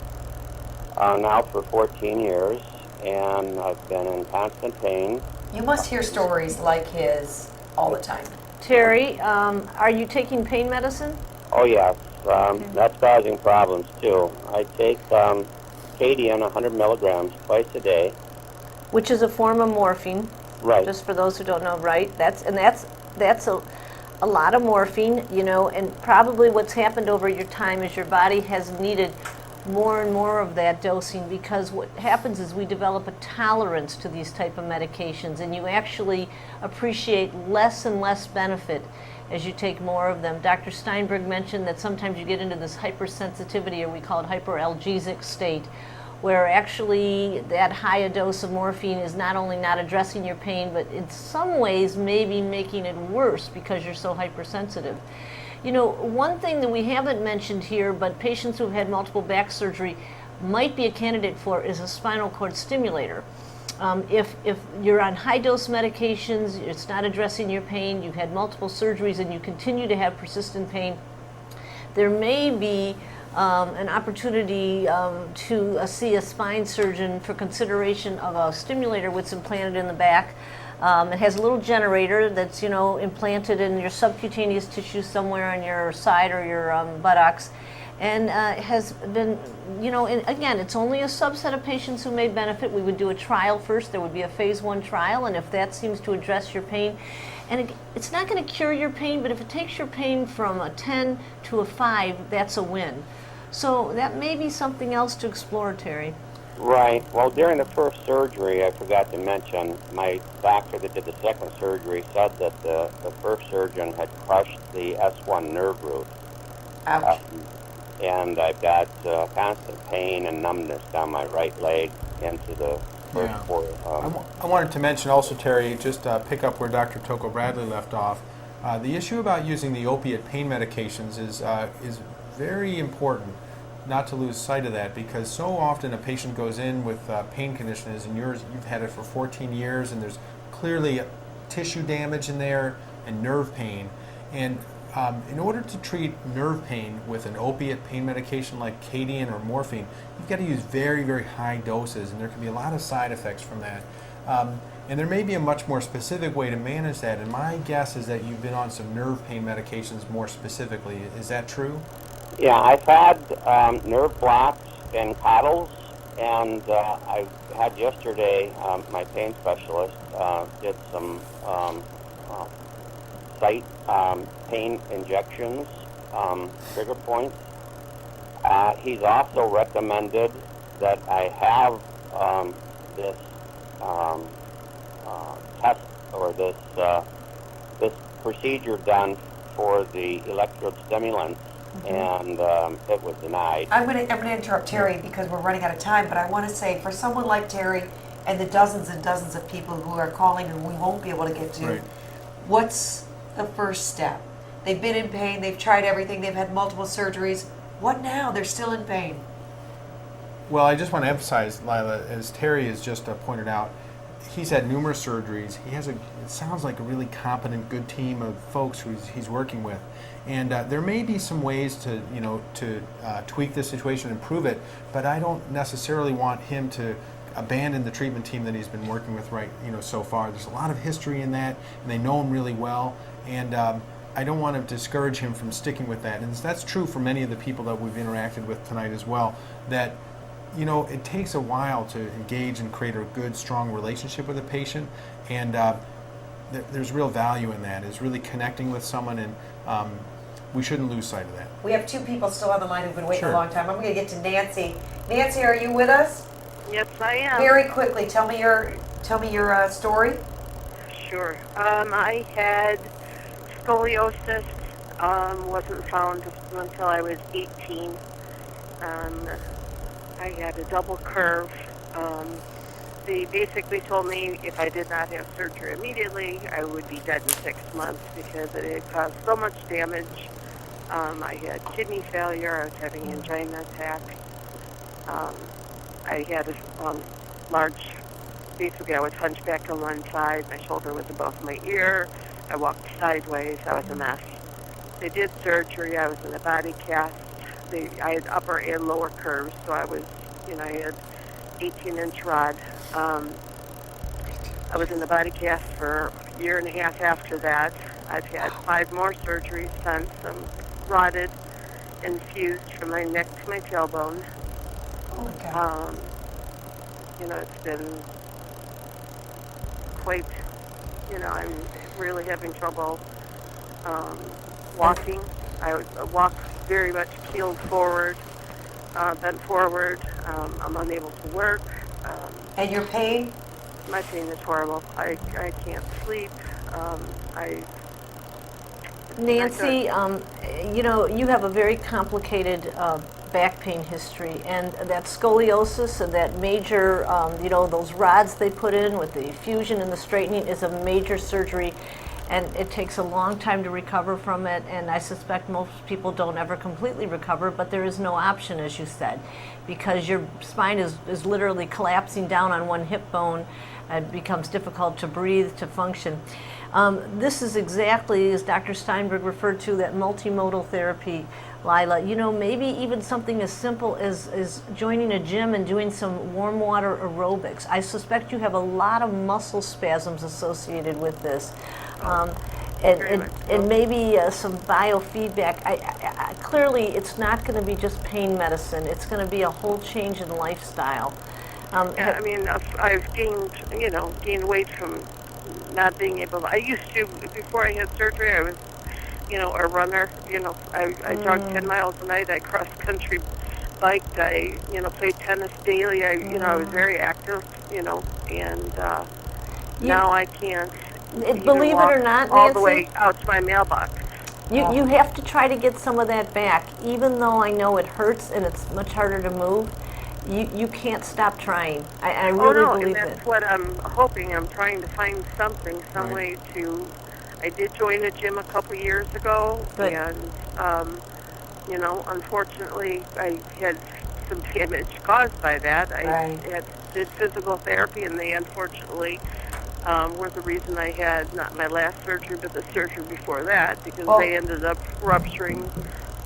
Now for 14 years, and I've been in constant pain. You must hear stories like his all the time. Terry, are you taking pain medicine? Oh yes, that's causing problems too. I take Cadian 100 milligrams twice a day. Which is a form of morphine. Right. Just for those who don't know, right? That's a lot of morphine, and probably what's happened over your time is your body has needed more and more of that dosing, because what happens is we develop a tolerance to these type of medications, and you actually appreciate less and less benefit as you take more of them. Dr. Steinberg mentioned that sometimes you get into this hypersensitivity, or we call it hyperalgesic state, where actually that high a dose of morphine is not only not addressing your pain, but in some ways maybe making it worse because you're so hypersensitive. One thing that we haven't mentioned here, but patients who've had multiple back surgery might be a candidate for, is a spinal cord stimulator. If you're on high dose medications, it's not addressing your pain, you've had multiple surgeries and you continue to have persistent pain, there may be an opportunity to see a spine surgeon for consideration of a stimulator which is implanted in the back. It has a little generator that's, implanted in your subcutaneous tissue somewhere on your side or your buttocks, and has been, again, it's only a subset of patients who may benefit. We would do a trial first. There would be a phase 1 trial, and if that seems to address your pain, and it's not going to cure your pain, but if it takes your pain from a 10 to a 5, that's a win. So that may be something else to explore, Terry. Right. Well, during the first surgery, I forgot to mention, my doctor that did the second surgery said that the first surgeon had crushed the S1 nerve root. Ouch. And I've got constant pain and numbness down my right leg into the first quarter. I wanted to mention also, Terry, just pick up where Dr. Tocco-Bradley left off. The issue about using the opiate pain medications is very important not to lose sight of that, because so often a patient goes in with pain conditions, and you've had it for 14 years, and there's clearly tissue damage in there and nerve pain. And in order to treat nerve pain with an opiate pain medication like Cadian or morphine, you've got to use very, very high doses, and there can be a lot of side effects from that. And there may be a much more specific way to manage that, and my guess is that you've been on some nerve pain medications more specifically. Is that true? Yeah, I've had nerve blocks and coddles, and I had yesterday, my pain specialist did some site pain injections, trigger points. He's also recommended that I have this test or this procedure done for the electrode stimulants. And it was denied. I'm going to interrupt Terry because we're running out of time, but I want to say, for someone like Terry and the dozens and dozens of people who are calling and we won't be able to get to, what's the first step? They've been in pain, they've tried everything, they've had multiple surgeries. What now? They're still in pain. Well, I just want to emphasize, Lila, as Terry has just pointed out, he's had numerous surgeries. He has it sounds like a really competent, good team of folks who he's working with. And there may be some ways to, tweak this situation, improve it, but I don't necessarily want him to abandon the treatment team that he's been working with so far. There's a lot of history in that, and they know him really well, and I don't want to discourage him from sticking with that. And that's true for many of the people that we've interacted with tonight as well, that it takes a while to engage and create a good, strong relationship with a patient, and there's real value in that, is really connecting with someone, and we shouldn't lose sight of that. We have two people still on the line who've been waiting a long time. I'm going to get to Nancy. Nancy, are you with us? Yes, I am. Very quickly, tell me your story. Sure. I had scoliosis. Wasn't found until I was 18. I had a double curve. They basically told me if I did not have surgery immediately, I would be dead in 6 months because it had caused so much damage. I had kidney failure. I was having angina attack. I had a large, basically I was hunchback on one side. My shoulder was above my ear. I walked sideways. I was a mess. They did surgery. I was in a body cast. I had upper and lower curves, so I was, I had 18-inch rod. I was in the body cast for a year and a half after that. I've had 5 more surgeries since. I'm rotted and fused from my neck to my tailbone. Oh my God. It's been quite, I'm really having trouble walking. I walk very much keeled forward, bent forward. I'm unable to work. And your pain? My pain is horrible. I can't sleep. Nancy, you have a very complicated back pain history, and that scoliosis and that major, those rods they put in with the fusion and the straightening is a major surgery, and it takes a long time to recover from it, and I suspect most people don't ever completely recover, but there is no option, as you said, because your spine is literally collapsing down on one hip bone. It becomes difficult to breathe, to function. This is exactly, as Dr. Steinberg referred to, that multimodal therapy, Lila. You know, maybe even something as simple as joining a gym and doing some warm water aerobics. I suspect you have a lot of muscle spasms associated with this. And maybe some biofeedback. I clearly, it's not going to be just pain medicine. It's going to be a whole change in lifestyle. Yeah, I mean, I've gained weight from not being able to. I used to, before I had surgery, I was, a runner. I jogged 10 miles a night. I cross-country biked. I, played tennis daily. I was very active, and now I can't. Believe it or not, Nancy, all the way out to my mailbox. You have to try to get some of that back, even though I know it hurts and it's much harder to move. You can't stop trying. I really believe it. And that's what I'm hoping. I'm trying to find something, some way to. I did join a gym a couple years ago, Good. And unfortunately, I had some damage caused by that. I did physical therapy, and they unfortunately were the reason I had not my last surgery, but the surgery before that, because they ended up rupturing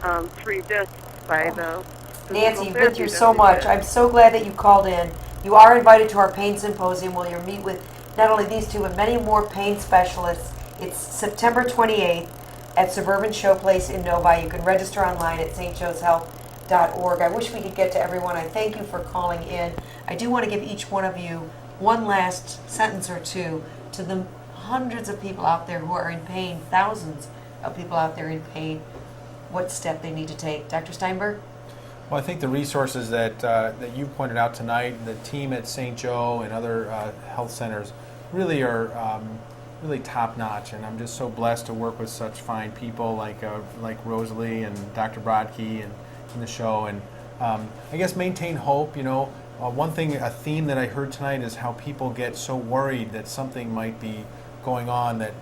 3 discs by the. Nancy, you've been through so much. I'm so glad that you called in. You are invited to our pain symposium where you'll meet with not only these two, but many more pain specialists. It's September 28th at Suburban Showplace in Novi. You can register online at stjoeshealth.org. I wish we could get to everyone. I thank you for calling in. I do want to give each one of you one last sentence or two to the hundreds of people out there who are in pain, thousands of people out there in pain, what step they need to take. Dr. Steinberg? Well, I think the resources that you pointed out tonight, the team at St. Joe and other health centers really are really top-notch, and I'm just so blessed to work with such fine people like Rosalie and Dr. Bradley and in the show. And I guess maintain hope. One thing, a theme that I heard tonight is how people get so worried that something might be going on that,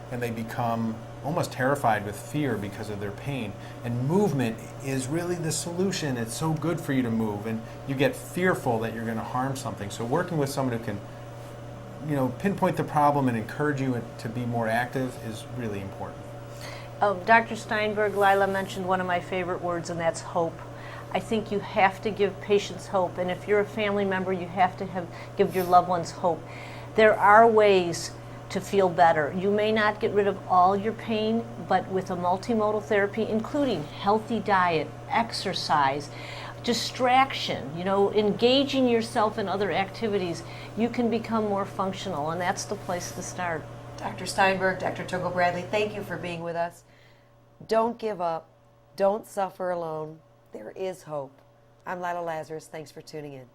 and they become almost terrified with fear because of their pain. And movement is really the solution. It's so good for you to move, and you get fearful that you're going to harm something. So working with someone who can, pinpoint the problem and encourage you to be more active is really important. Dr. Steinberg, Lila mentioned one of my favorite words, and that's hope. I think you have to give patients hope, and if you're a family member, you have to give your loved ones hope. There are ways to feel better. You may not get rid of all your pain, but with a multimodal therapy, including healthy diet, exercise, distraction, engaging yourself in other activities, you can become more functional, and that's the place to start. Dr. Steinberg, Dr. Tocco-Bradley, thank you for being with us. Don't give up. Don't suffer alone. There is hope. I'm Lila Lazarus. Thanks for tuning in.